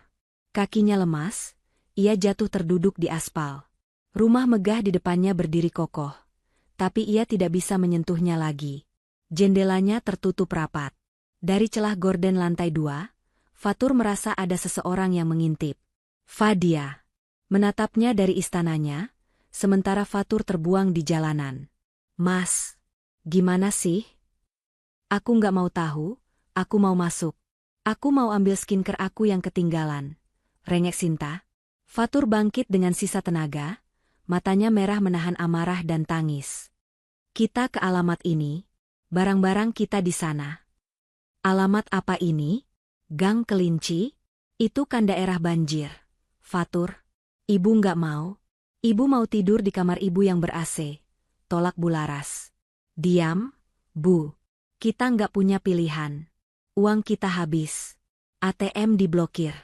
Kakinya lemas, ia jatuh terduduk di aspal. Rumah megah di depannya berdiri kokoh, tapi ia tidak bisa menyentuhnya lagi. Jendelanya tertutup rapat. Dari celah gorden lantai 2, Fatur merasa ada seseorang yang mengintip. Fadia menatapnya dari istananya, sementara Fatur terbuang di jalanan. "Mas, gimana sih? Aku nggak mau tahu, aku mau masuk. Aku mau ambil skincare aku yang ketinggalan," rengek Sinta. Fatur bangkit dengan sisa tenaga, matanya merah menahan amarah dan tangis. "Kita ke alamat ini, barang-barang kita di sana." "Alamat apa ini? Gang Kelinci? Itu kan daerah banjir, Fatur." "Ibu nggak mau. Ibu mau tidur di kamar ibu yang ber-AC," tolak Bularas. "Diam, Bu. Kita nggak punya pilihan. Uang kita habis. ATM diblokir.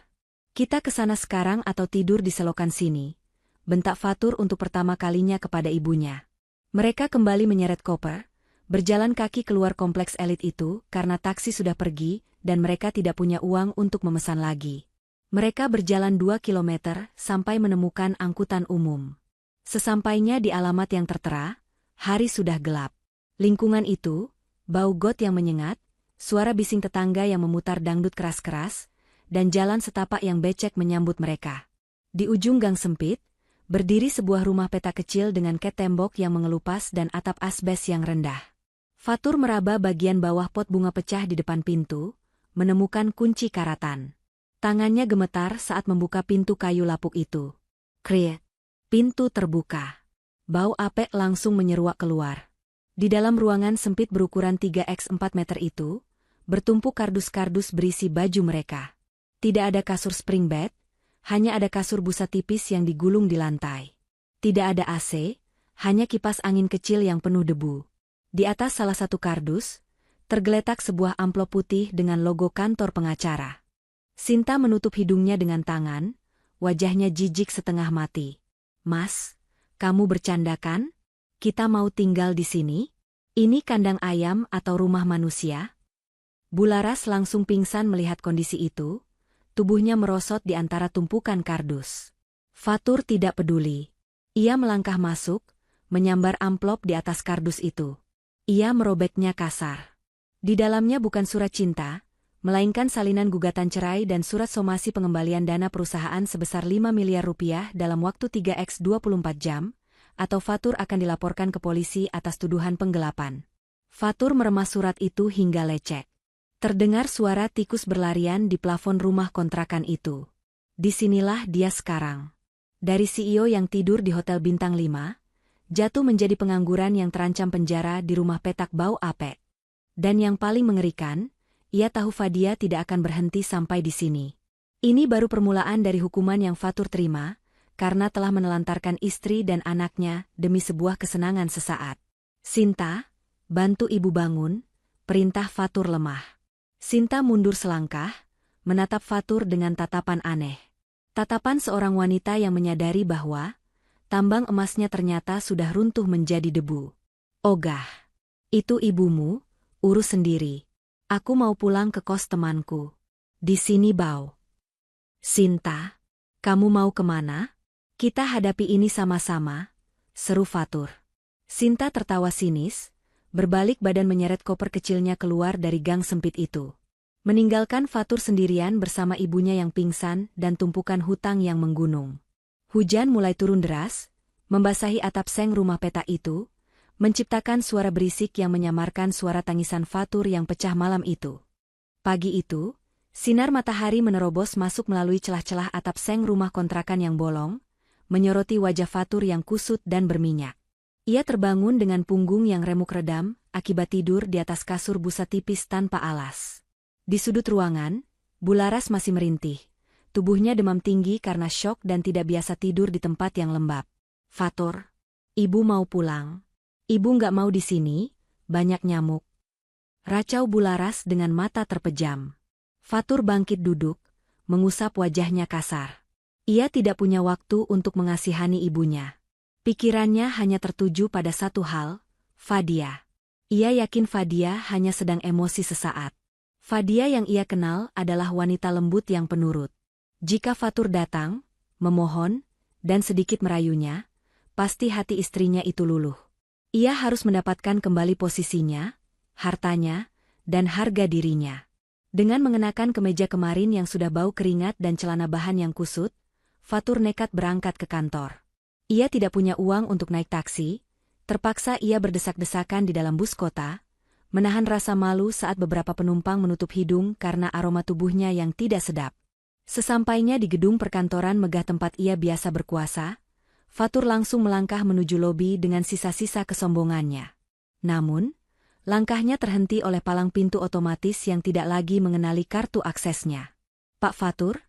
Kita ke sana sekarang atau tidur di selokan sini," bentak Fatur untuk pertama kalinya kepada ibunya. Mereka kembali menyeret koper, berjalan kaki keluar kompleks elit itu karena taksi sudah pergi dan mereka tidak punya uang untuk memesan lagi. Mereka berjalan 2 kilometer sampai menemukan angkutan umum. Sesampainya di alamat yang tertera, hari sudah gelap. Lingkungan itu, bau got yang menyengat, suara bising tetangga yang memutar dangdut keras-keras, dan jalan setapak yang becek menyambut mereka. Di ujung gang sempit, berdiri sebuah rumah petak kecil dengan ket tembok yang mengelupas dan atap asbes yang rendah. Fatur meraba bagian bawah pot bunga pecah di depan pintu, menemukan kunci karatan. Tangannya gemetar saat membuka pintu kayu lapuk itu. Kriet. Pintu terbuka. Bau apek langsung menyeruak keluar. Di dalam ruangan sempit berukuran 3x4 meter itu, bertumpuk kardus-kardus berisi baju mereka. Tidak ada kasur spring bed, hanya ada kasur busa tipis yang digulung di lantai. Tidak ada AC, hanya kipas angin kecil yang penuh debu. Di atas salah satu kardus, tergeletak sebuah amplop putih dengan logo kantor pengacara. Sinta menutup hidungnya dengan tangan, wajahnya jijik setengah mati. "Mas, kamu bercanda kan? Kita mau tinggal di sini? Ini kandang ayam atau rumah manusia?" Bularas langsung pingsan melihat kondisi itu, tubuhnya merosot di antara tumpukan kardus. Fatur tidak peduli. Ia melangkah masuk, menyambar amplop di atas kardus itu. Ia merobeknya kasar. Di dalamnya bukan surat cinta, melainkan salinan gugatan cerai dan surat somasi pengembalian dana perusahaan sebesar 5 miliar rupiah dalam waktu 3x 24 jam, atau Fatur akan dilaporkan ke polisi atas tuduhan penggelapan. Fatur meremas surat itu hingga lecek. Terdengar suara tikus berlarian di plafon rumah kontrakan itu. Disinilah dia sekarang. Dari CEO yang tidur di Hotel Bintang 5, jatuh menjadi pengangguran yang terancam penjara di rumah petak bau apek. Dan yang paling mengerikan, ia tahu Fadia tidak akan berhenti sampai di sini. Ini baru permulaan dari hukuman yang Fatur terima, karena telah menelantarkan istri dan anaknya demi sebuah kesenangan sesaat. Sinta, bantu ibu bangun, perintah Fatur lemah. Sinta mundur selangkah, menatap Fatur dengan tatapan aneh. Tatapan seorang wanita yang menyadari bahwa tambang emasnya ternyata sudah runtuh menjadi debu. Ogah, itu ibumu, urus sendiri. Aku mau pulang ke kos temanku. Di sini bau. Sinta, kamu mau kemana? Kita hadapi ini sama-sama, seru Fatur. Sinta tertawa sinis, berbalik badan menyeret koper kecilnya keluar dari gang sempit itu. Meninggalkan Fatur sendirian bersama ibunya yang pingsan dan tumpukan hutang yang menggunung. Hujan mulai turun deras, membasahi atap seng rumah petak itu, menciptakan suara berisik yang menyamarkan suara tangisan Fatur yang pecah malam itu. Pagi itu, sinar matahari menerobos masuk melalui celah-celah atap seng rumah kontrakan yang bolong, menyoroti wajah Fatur yang kusut dan berminyak. Ia terbangun dengan punggung yang remuk redam, akibat tidur di atas kasur busa tipis tanpa alas. Di sudut ruangan, Bularas masih merintih. Tubuhnya demam tinggi karena syok dan tidak biasa tidur di tempat yang lembab. Fatur, ibu mau pulang. Ibu nggak mau di sini, banyak nyamuk. Racau Bularas dengan mata terpejam. Fatur bangkit duduk, mengusap wajahnya kasar. Ia tidak punya waktu untuk mengasihani ibunya. Pikirannya hanya tertuju pada satu hal, Fadia. Ia yakin Fadia hanya sedang emosi sesaat. Fadia yang ia kenal adalah wanita lembut yang penurut. Jika Fatur datang, memohon, dan sedikit merayunya, pasti hati istrinya itu luluh. Ia harus mendapatkan kembali posisinya, hartanya, dan harga dirinya. Dengan mengenakan kemeja kemarin yang sudah bau keringat dan celana bahan yang kusut, Fatur nekat berangkat ke kantor. Ia tidak punya uang untuk naik taksi, terpaksa ia berdesak-desakan di dalam bus kota, menahan rasa malu saat beberapa penumpang menutup hidung karena aroma tubuhnya yang tidak sedap. Sesampainya di gedung perkantoran megah tempat ia biasa berkuasa, Fatur langsung melangkah menuju lobi dengan sisa-sisa kesombongannya. Namun, langkahnya terhenti oleh palang pintu otomatis yang tidak lagi mengenali kartu aksesnya. Pak Fatur,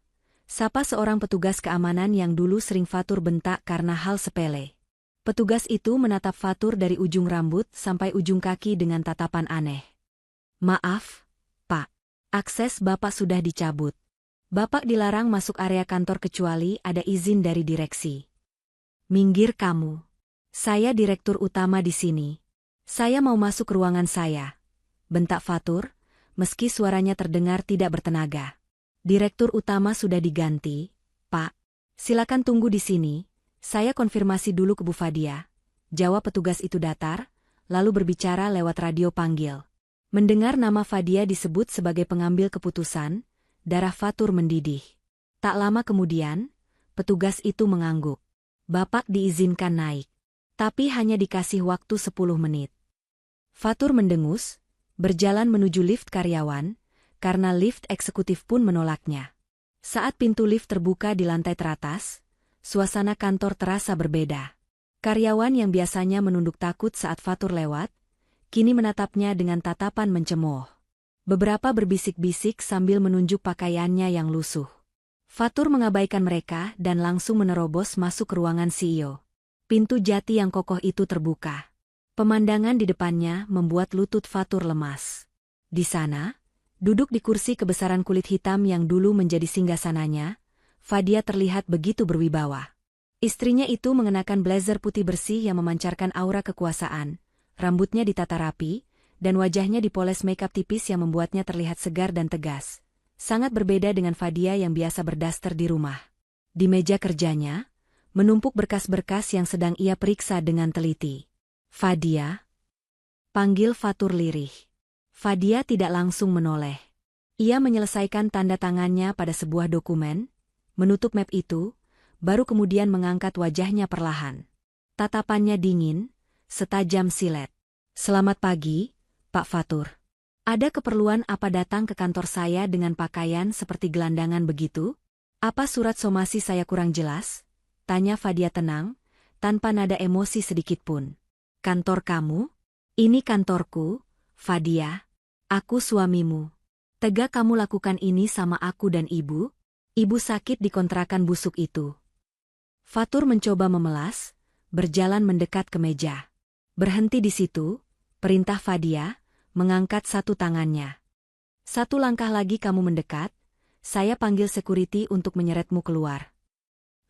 sapa seorang petugas keamanan yang dulu sering Fatur bentak karena hal sepele. Petugas itu menatap Fatur dari ujung rambut sampai ujung kaki dengan tatapan aneh. Maaf, Pak. Akses Bapak sudah dicabut. Bapak dilarang masuk area kantor kecuali ada izin dari direksi. Minggir kamu. Saya direktur utama di sini. Saya mau masuk ke ruangan saya. Bentak Fatur, meski suaranya terdengar tidak bertenaga. Direktur utama sudah diganti, Pak. Silakan tunggu di sini, saya konfirmasi dulu ke Bu Fadia. Jawab petugas itu datar, lalu berbicara lewat radio panggil. Mendengar nama Fadia disebut sebagai pengambil keputusan, darah Fatur mendidih. Tak lama kemudian, petugas itu mengangguk. Bapak diizinkan naik. Tapi hanya dikasih waktu 10 menit. Fatur mendengus, berjalan menuju lift karyawan, karena lift eksekutif pun menolaknya. Saat pintu lift terbuka di lantai teratas, suasana kantor terasa berbeda. Karyawan yang biasanya menunduk takut saat Fatur lewat, kini menatapnya dengan tatapan mencemooh. Beberapa berbisik-bisik sambil menunjuk pakaiannya yang lusuh. Fatur mengabaikan mereka dan langsung menerobos masuk ke ruangan CEO. Pintu jati yang kokoh itu terbuka. Pemandangan di depannya membuat lutut Fatur lemas. Di sana, duduk di kursi kebesaran kulit hitam yang dulu menjadi singgasananya, Fadia terlihat begitu berwibawa. Istrinya itu mengenakan blazer putih bersih yang memancarkan aura kekuasaan, rambutnya ditata rapi, dan wajahnya dipoles makeup tipis yang membuatnya terlihat segar dan tegas. Sangat berbeda dengan Fadia yang biasa berdaster di rumah. Di meja kerjanya, menumpuk berkas-berkas yang sedang ia periksa dengan teliti. "Fadia?" panggil Fatur lirih. Fadia tidak langsung menoleh. Ia menyelesaikan tanda tangannya pada sebuah dokumen, menutup map itu, baru kemudian mengangkat wajahnya perlahan. Tatapannya dingin, setajam silet. "Selamat pagi, Pak Fatur. Ada keperluan apa datang ke kantor saya dengan pakaian seperti gelandangan begitu? Apa surat somasi saya kurang jelas?" tanya Fadia tenang, tanpa nada emosi sedikitpun. "Kantor kamu? Ini kantorku, Fadia. Aku suamimu. Tega kamu lakukan ini sama aku dan ibu? Ibu sakit di kontrakan busuk itu." Fatur mencoba memelas, berjalan mendekat ke meja. "Berhenti di situ," perintah Fadia, mengangkat satu tangannya. "Satu langkah lagi kamu mendekat, saya panggil security untuk menyeretmu keluar."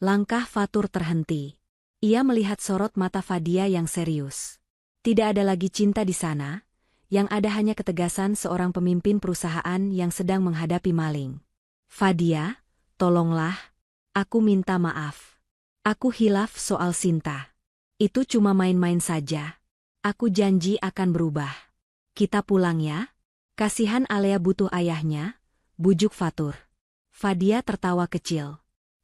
Langkah Fatur terhenti. Ia melihat sorot mata Fadia yang serius. Tidak ada lagi cinta di sana, yang ada hanya ketegasan seorang pemimpin perusahaan yang sedang menghadapi maling. "Fadia, tolonglah. Aku minta maaf. Aku hilaf soal Sinta. Itu cuma main-main saja. Aku janji akan berubah. Kita pulang ya. Kasihan Alea butuh ayahnya," bujuk Fatur. Fadia tertawa kecil.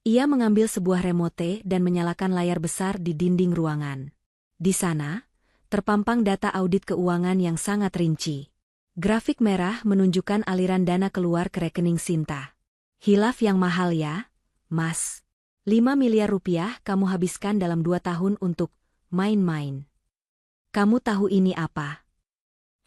Ia mengambil sebuah remote dan menyalakan layar besar di dinding ruangan. Di sana, terpampang data audit keuangan yang sangat rinci. Grafik merah menunjukkan aliran dana keluar ke rekening Sinta. "Hilaf yang mahal ya, Mas. 5 miliar rupiah kamu habiskan dalam 2 tahun untuk main-main. Kamu tahu ini apa?"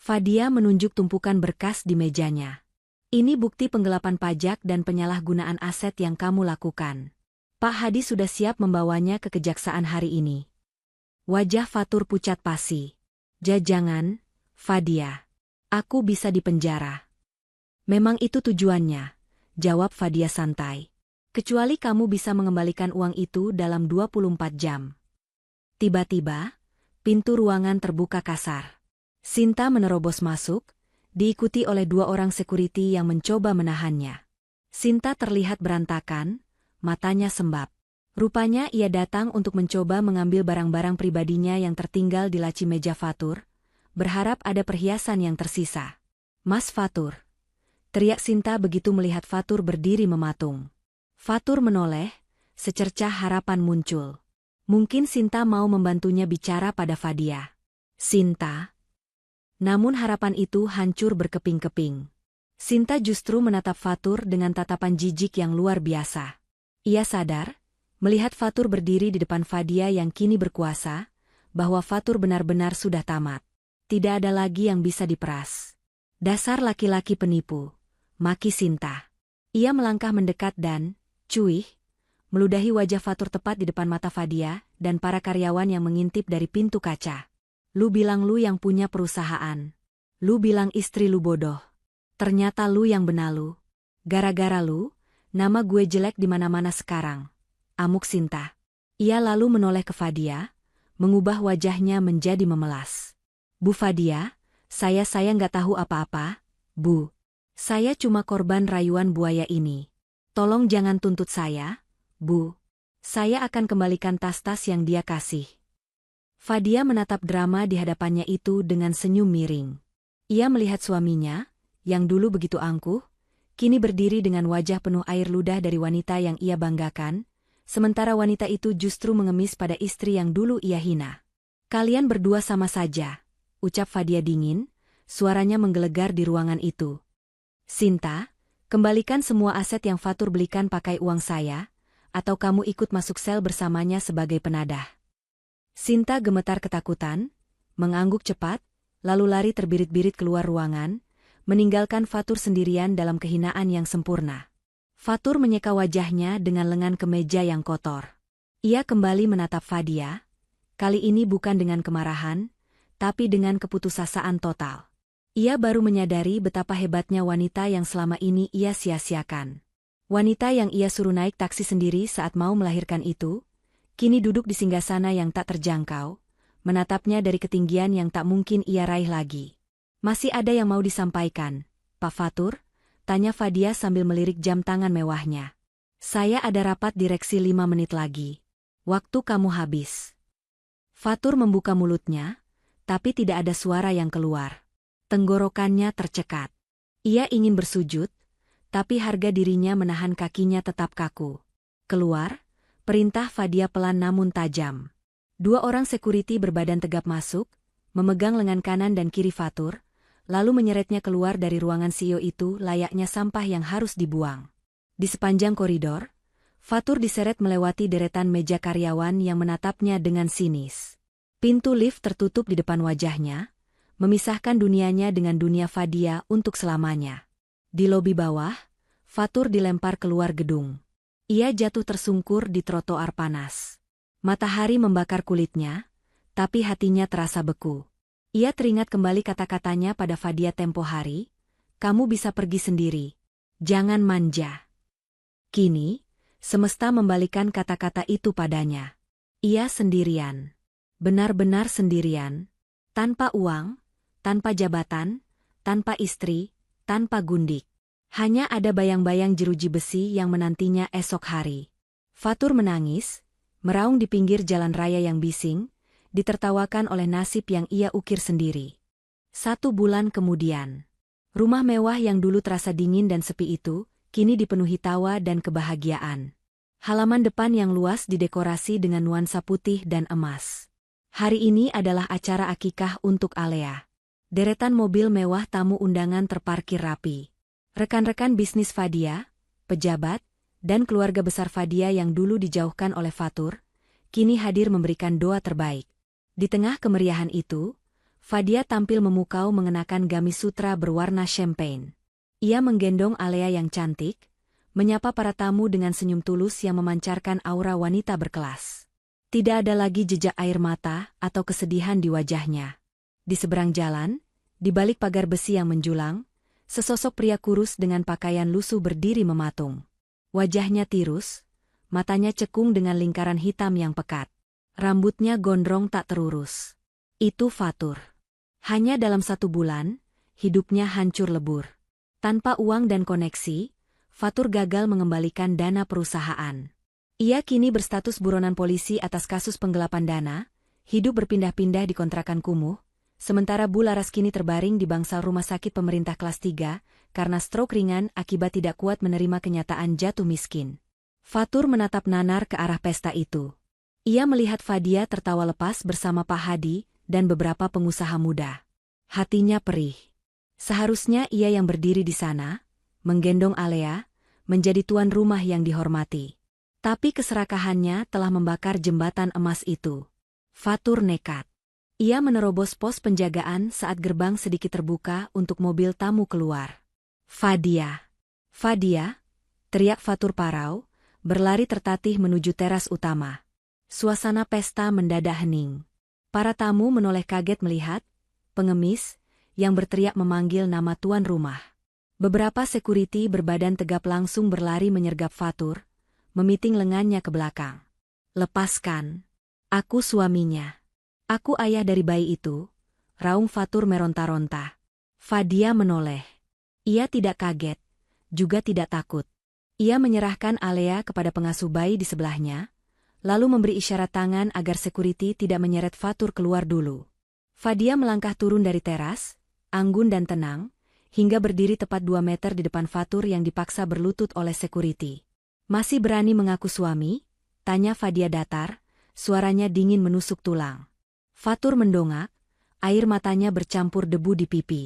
Fadia menunjuk tumpukan berkas di mejanya. "Ini bukti penggelapan pajak dan penyalahgunaan aset yang kamu lakukan. Pak Hadi sudah siap membawanya ke kejaksaan hari ini." Wajah Fatur pucat pasi. "Jangan, Fadia. Aku bisa dipenjara." "Memang itu tujuannya," jawab Fadia santai. "Kecuali kamu bisa mengembalikan uang itu dalam 24 jam. Tiba-tiba, pintu ruangan terbuka kasar. Sinta menerobos masuk, diikuti oleh 2 orang security yang mencoba menahannya. Sinta terlihat berantakan, matanya sembab. Rupanya ia datang untuk mencoba mengambil barang-barang pribadinya yang tertinggal di laci meja Fatur, berharap ada perhiasan yang tersisa. "Mas Fatur!" teriak Sinta begitu melihat Fatur berdiri mematung. Fatur menoleh, secercah harapan muncul. Mungkin Sinta mau membantunya bicara pada Fadia. "Sinta?" Namun harapan itu hancur berkeping-keping. Sinta justru menatap Fatur dengan tatapan jijik yang luar biasa. Ia sadar, melihat Fatur berdiri di depan Fadia yang kini berkuasa, bahwa Fatur benar-benar sudah tamat. Tidak ada lagi yang bisa diperas. "Dasar laki-laki penipu," maki Sinta. Ia melangkah mendekat dan, cuih, meludahi wajah Fatur tepat di depan mata Fadia dan para karyawan yang mengintip dari pintu kaca. "Lu bilang lu yang punya perusahaan. Lu bilang istri lu bodoh. Ternyata lu yang benalu. Gara-gara lu, nama gue jelek di mana-mana sekarang," amuk Sinta. Ia lalu menoleh ke Fadia, mengubah wajahnya menjadi memelas. "Bu Fadia, saya nggak tahu apa-apa, Bu. Saya cuma korban rayuan buaya ini. Tolong jangan tuntut saya, Bu. Saya akan kembalikan tas-tas yang dia kasih." Fadia menatap drama di hadapannya itu dengan senyum miring. Ia melihat suaminya, yang dulu begitu angkuh, kini berdiri dengan wajah penuh air ludah dari wanita yang ia banggakan, sementara wanita itu justru mengemis pada istri yang dulu ia hina. "Kalian berdua sama saja," ucap Fadia dingin, suaranya menggelegar di ruangan itu. "Sinta, kembalikan semua aset yang Fatur belikan pakai uang saya, atau kamu ikut masuk sel bersamanya sebagai penadah." Sinta gemetar ketakutan, mengangguk cepat, lalu lari terbirit-birit keluar ruangan, meninggalkan Fatur sendirian dalam kehinaan yang sempurna. Fatur menyeka wajahnya dengan lengan kemeja yang kotor. Ia kembali menatap Fadia, kali ini bukan dengan kemarahan, tapi dengan keputusasaan total. Ia baru menyadari betapa hebatnya wanita yang selama ini ia sia-siakan. Wanita yang ia suruh naik taksi sendiri saat mau melahirkan itu, kini duduk di singgasana yang tak terjangkau, menatapnya dari ketinggian yang tak mungkin ia raih lagi. "Masih ada yang mau disampaikan, Pak Fatur?" tanya Fadia sambil melirik jam tangan mewahnya. "Saya ada rapat direksi 5 menit lagi." Waktu kamu habis. Fatur membuka mulutnya, tapi tidak ada suara yang keluar. Tenggorokannya tercekat. Ia ingin bersujud, tapi harga dirinya menahan kakinya tetap kaku. Keluar, perintah Fadia pelan namun tajam. Dua orang security berbadan tegap masuk, memegang lengan kanan dan kiri Fatur, lalu menyeretnya keluar dari ruangan CEO itu layaknya sampah yang harus dibuang. Di sepanjang koridor, Fatur diseret melewati deretan meja karyawan yang menatapnya dengan sinis. Pintu lift tertutup di depan wajahnya, memisahkan dunianya dengan dunia Fadia untuk selamanya. Di lobi bawah, Fatur dilempar keluar gedung. Ia jatuh tersungkur di trotoar panas. Matahari membakar kulitnya, tapi hatinya terasa beku. Ia teringat kembali kata-katanya pada Fadia tempo hari, "Kamu bisa pergi sendiri. Jangan manja." Kini, semesta membalikan kata-kata itu padanya. Ia sendirian. Benar-benar sendirian. Tanpa uang, tanpa jabatan, tanpa istri, tanpa gundik. Hanya ada bayang-bayang jeruji besi yang menantinya esok hari. Fatur menangis, meraung di pinggir jalan raya yang bising, ditertawakan oleh nasib yang ia ukir sendiri. 1 bulan kemudian, rumah mewah yang dulu terasa dingin dan sepi itu, kini dipenuhi tawa dan kebahagiaan. Halaman depan yang luas didekorasi dengan nuansa putih dan emas. Hari ini adalah acara akikah untuk Alea. Deretan mobil mewah tamu undangan terparkir rapi. Rekan-rekan bisnis Fadia, pejabat, dan keluarga besar Fadia yang dulu dijauhkan oleh Fatur, kini hadir memberikan doa terbaik. Di tengah kemeriahan itu, Fadia tampil memukau mengenakan gamis sutra berwarna champagne. Ia menggendong Alea yang cantik, menyapa para tamu dengan senyum tulus yang memancarkan aura wanita berkelas. Tidak ada lagi jejak air mata atau kesedihan di wajahnya. Di seberang jalan, di balik pagar besi yang menjulang, sesosok pria kurus dengan pakaian lusuh berdiri mematung. Wajahnya tirus, matanya cekung dengan lingkaran hitam yang pekat. Rambutnya gondrong tak terurus. Itu Fatur. Hanya dalam 1 bulan, hidupnya hancur lebur. Tanpa uang dan koneksi, Fatur gagal mengembalikan dana perusahaan. Ia kini berstatus buronan polisi atas kasus penggelapan dana, hidup berpindah-pindah di kontrakan kumuh, sementara Bu Laras kini terbaring di bangsal rumah sakit pemerintah kelas 3 karena stroke ringan akibat tidak kuat menerima kenyataan jatuh miskin. Fatur menatap nanar ke arah pesta itu. Ia melihat Fadia tertawa lepas bersama Pak Hadi dan beberapa pengusaha muda. Hatinya perih. Seharusnya ia yang berdiri di sana, menggendong Alea, menjadi tuan rumah yang dihormati. Tapi keserakahannya telah membakar jembatan emas itu. Fatur nekat. Ia menerobos pos penjagaan saat gerbang sedikit terbuka untuk mobil tamu keluar. "Fadia! Fadia!" teriak Fatur parau, berlari tertatih menuju teras utama. Suasana pesta mendadak hening. Para tamu menoleh kaget melihat pengemis yang berteriak memanggil nama tuan rumah. Beberapa security berbadan tegap langsung berlari menyergap Fatur, memiting lengannya ke belakang. "Lepaskan. Aku suaminya. Aku ayah dari bayi itu," raung Fatur meronta-ronta. Fadia menoleh. Ia tidak kaget, juga tidak takut. Ia menyerahkan Alea kepada pengasuh bayi di sebelahnya, lalu memberi isyarat tangan agar security tidak menyeret Fatur keluar dulu. Fadia melangkah turun dari teras, anggun dan tenang, hingga berdiri tepat 2 meter di depan Fatur yang dipaksa berlutut oleh security. "Masih berani mengaku suami?" tanya Fadia datar, suaranya dingin menusuk tulang. Fatur mendongak, air matanya bercampur debu di pipi.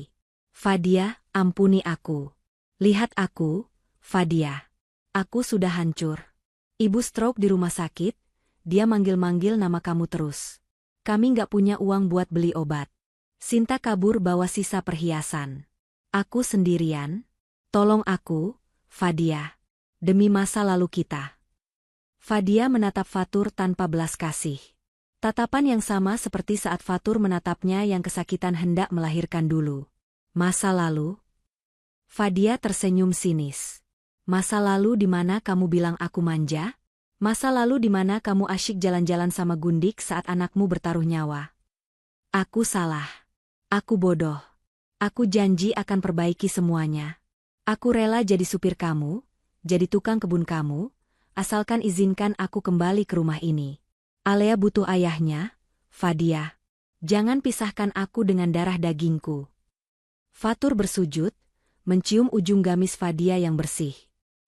"Fadia, ampuni aku. Lihat aku, Fadia. Aku sudah hancur. Ibu stroke di rumah sakit, dia manggil-manggil nama kamu terus. Kami nggak punya uang buat beli obat. Sinta kabur bawa sisa perhiasan. Aku sendirian. Tolong aku, Fadia. Demi masa lalu kita." Fadia menatap Fatur tanpa belas kasih. Tatapan yang sama seperti saat Fatur menatapnya yang kesakitan hendak melahirkan dulu. "Masa lalu?" Fadia tersenyum sinis. "Masa lalu di mana kamu bilang aku manja? Masa lalu di mana kamu asyik jalan-jalan sama Gundik saat anakmu bertaruh nyawa? Aku salah. Aku bodoh. Aku janji akan perbaiki semuanya. Aku rela jadi supir kamu, jadi tukang kebun kamu, asalkan izinkan aku kembali ke rumah ini." Alea butuh ayahnya, Fadia. Jangan pisahkan aku dengan darah dagingku. Fatur bersujud, mencium ujung gamis Fadia yang bersih.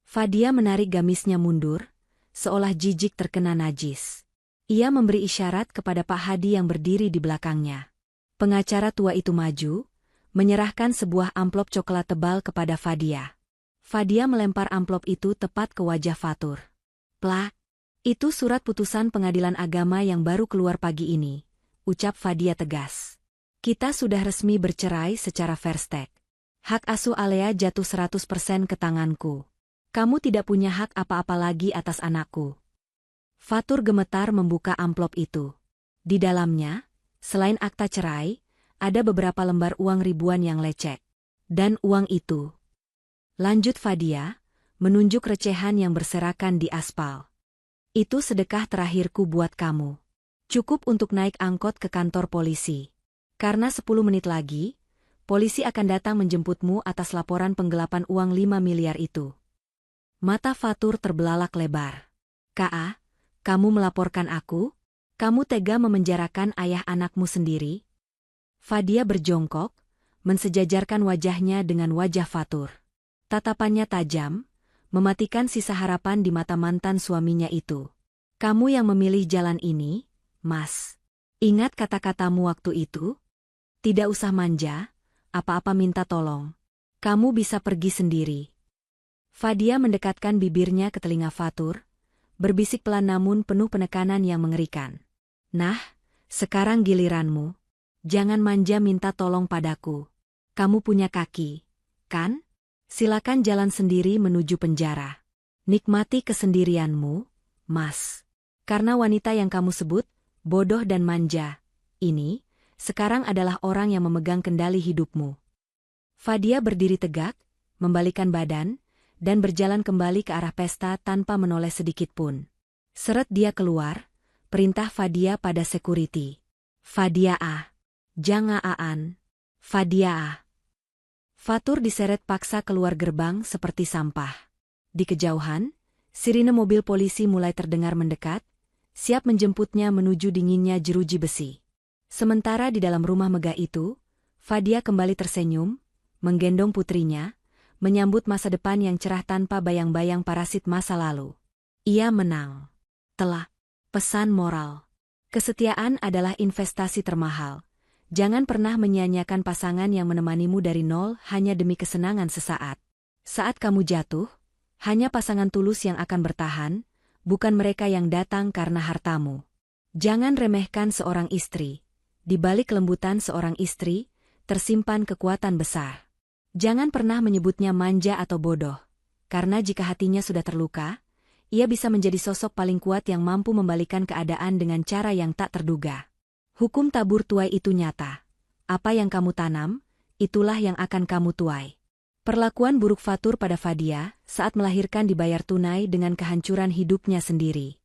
Fadia menarik gamisnya mundur, seolah jijik terkena najis. Ia memberi isyarat kepada Pak Hadi yang berdiri di belakangnya. Pengacara tua itu maju, menyerahkan sebuah amplop coklat tebal kepada Fadia. Fadia melempar amplop itu tepat ke wajah Fatur. Plak! Itu surat putusan pengadilan agama yang baru keluar pagi ini, ucap Fadia tegas. Kita sudah resmi bercerai secara verstek. Hak asuh Alea jatuh 100% ke tanganku. Kamu tidak punya hak apa-apa lagi atas anakku. Fatur gemetar membuka amplop itu. Di dalamnya, selain akta cerai, ada beberapa lembar uang ribuan yang lecek. Dan uang itu, lanjut Fadia, menunjuk recehan yang berserakan di aspal. Itu sedekah terakhirku buat kamu. Cukup untuk naik angkot ke kantor polisi. Karena 10 menit lagi, polisi akan datang menjemputmu atas laporan penggelapan uang 5 miliar itu. Mata Fatur terbelalak lebar. Ka, kamu melaporkan aku? Kamu tega memenjarakan ayah anakmu sendiri? Fadia berjongkok, mensejajarkan wajahnya dengan wajah Fatur. Tatapannya tajam, mematikan sisa harapan di mata mantan suaminya itu. Kamu yang memilih jalan ini, Mas. Ingat kata-katamu waktu itu? Tidak usah manja, apa-apa minta tolong. Kamu bisa pergi sendiri. Fadia mendekatkan bibirnya ke telinga Fatur, berbisik pelan namun penuh penekanan yang mengerikan. Nah, sekarang giliranmu. Jangan manja minta tolong padaku. Kamu punya kaki, kan? Silakan jalan sendiri menuju penjara. Nikmati kesendirianmu, Mas. Karena wanita yang kamu sebut, bodoh dan manja, ini, sekarang adalah orang yang memegang kendali hidupmu. Fadia berdiri tegak, membalikkan badan, dan berjalan kembali ke arah pesta tanpa menoleh sedikit pun. Seret dia keluar, perintah Fadia pada security. Fadia ah. Jangan aan. Fadia ah. Fatur diseret paksa keluar gerbang seperti sampah. Di kejauhan, sirine mobil polisi mulai terdengar mendekat, siap menjemputnya menuju dinginnya jeruji besi. Sementara di dalam rumah megah itu, Fadia kembali tersenyum, menggendong putrinya, menyambut masa depan yang cerah tanpa bayang-bayang parasit masa lalu. Ia menang. Telah. Pesan moral. Kesetiaan adalah investasi termahal. Jangan pernah menyia-nyiakan pasangan yang menemanimu dari nol hanya demi kesenangan sesaat. Saat kamu jatuh, hanya pasangan tulus yang akan bertahan, bukan mereka yang datang karena hartamu. Jangan remehkan seorang istri. Di balik kelembutan seorang istri, tersimpan kekuatan besar. Jangan pernah menyebutnya manja atau bodoh, karena jika hatinya sudah terluka, ia bisa menjadi sosok paling kuat yang mampu membalikan keadaan dengan cara yang tak terduga. Hukum tabur tuai itu nyata. Apa yang kamu tanam, itulah yang akan kamu tuai. Perlakuan buruk Fatur pada Fadia saat melahirkan dibayar tunai dengan kehancuran hidupnya sendiri.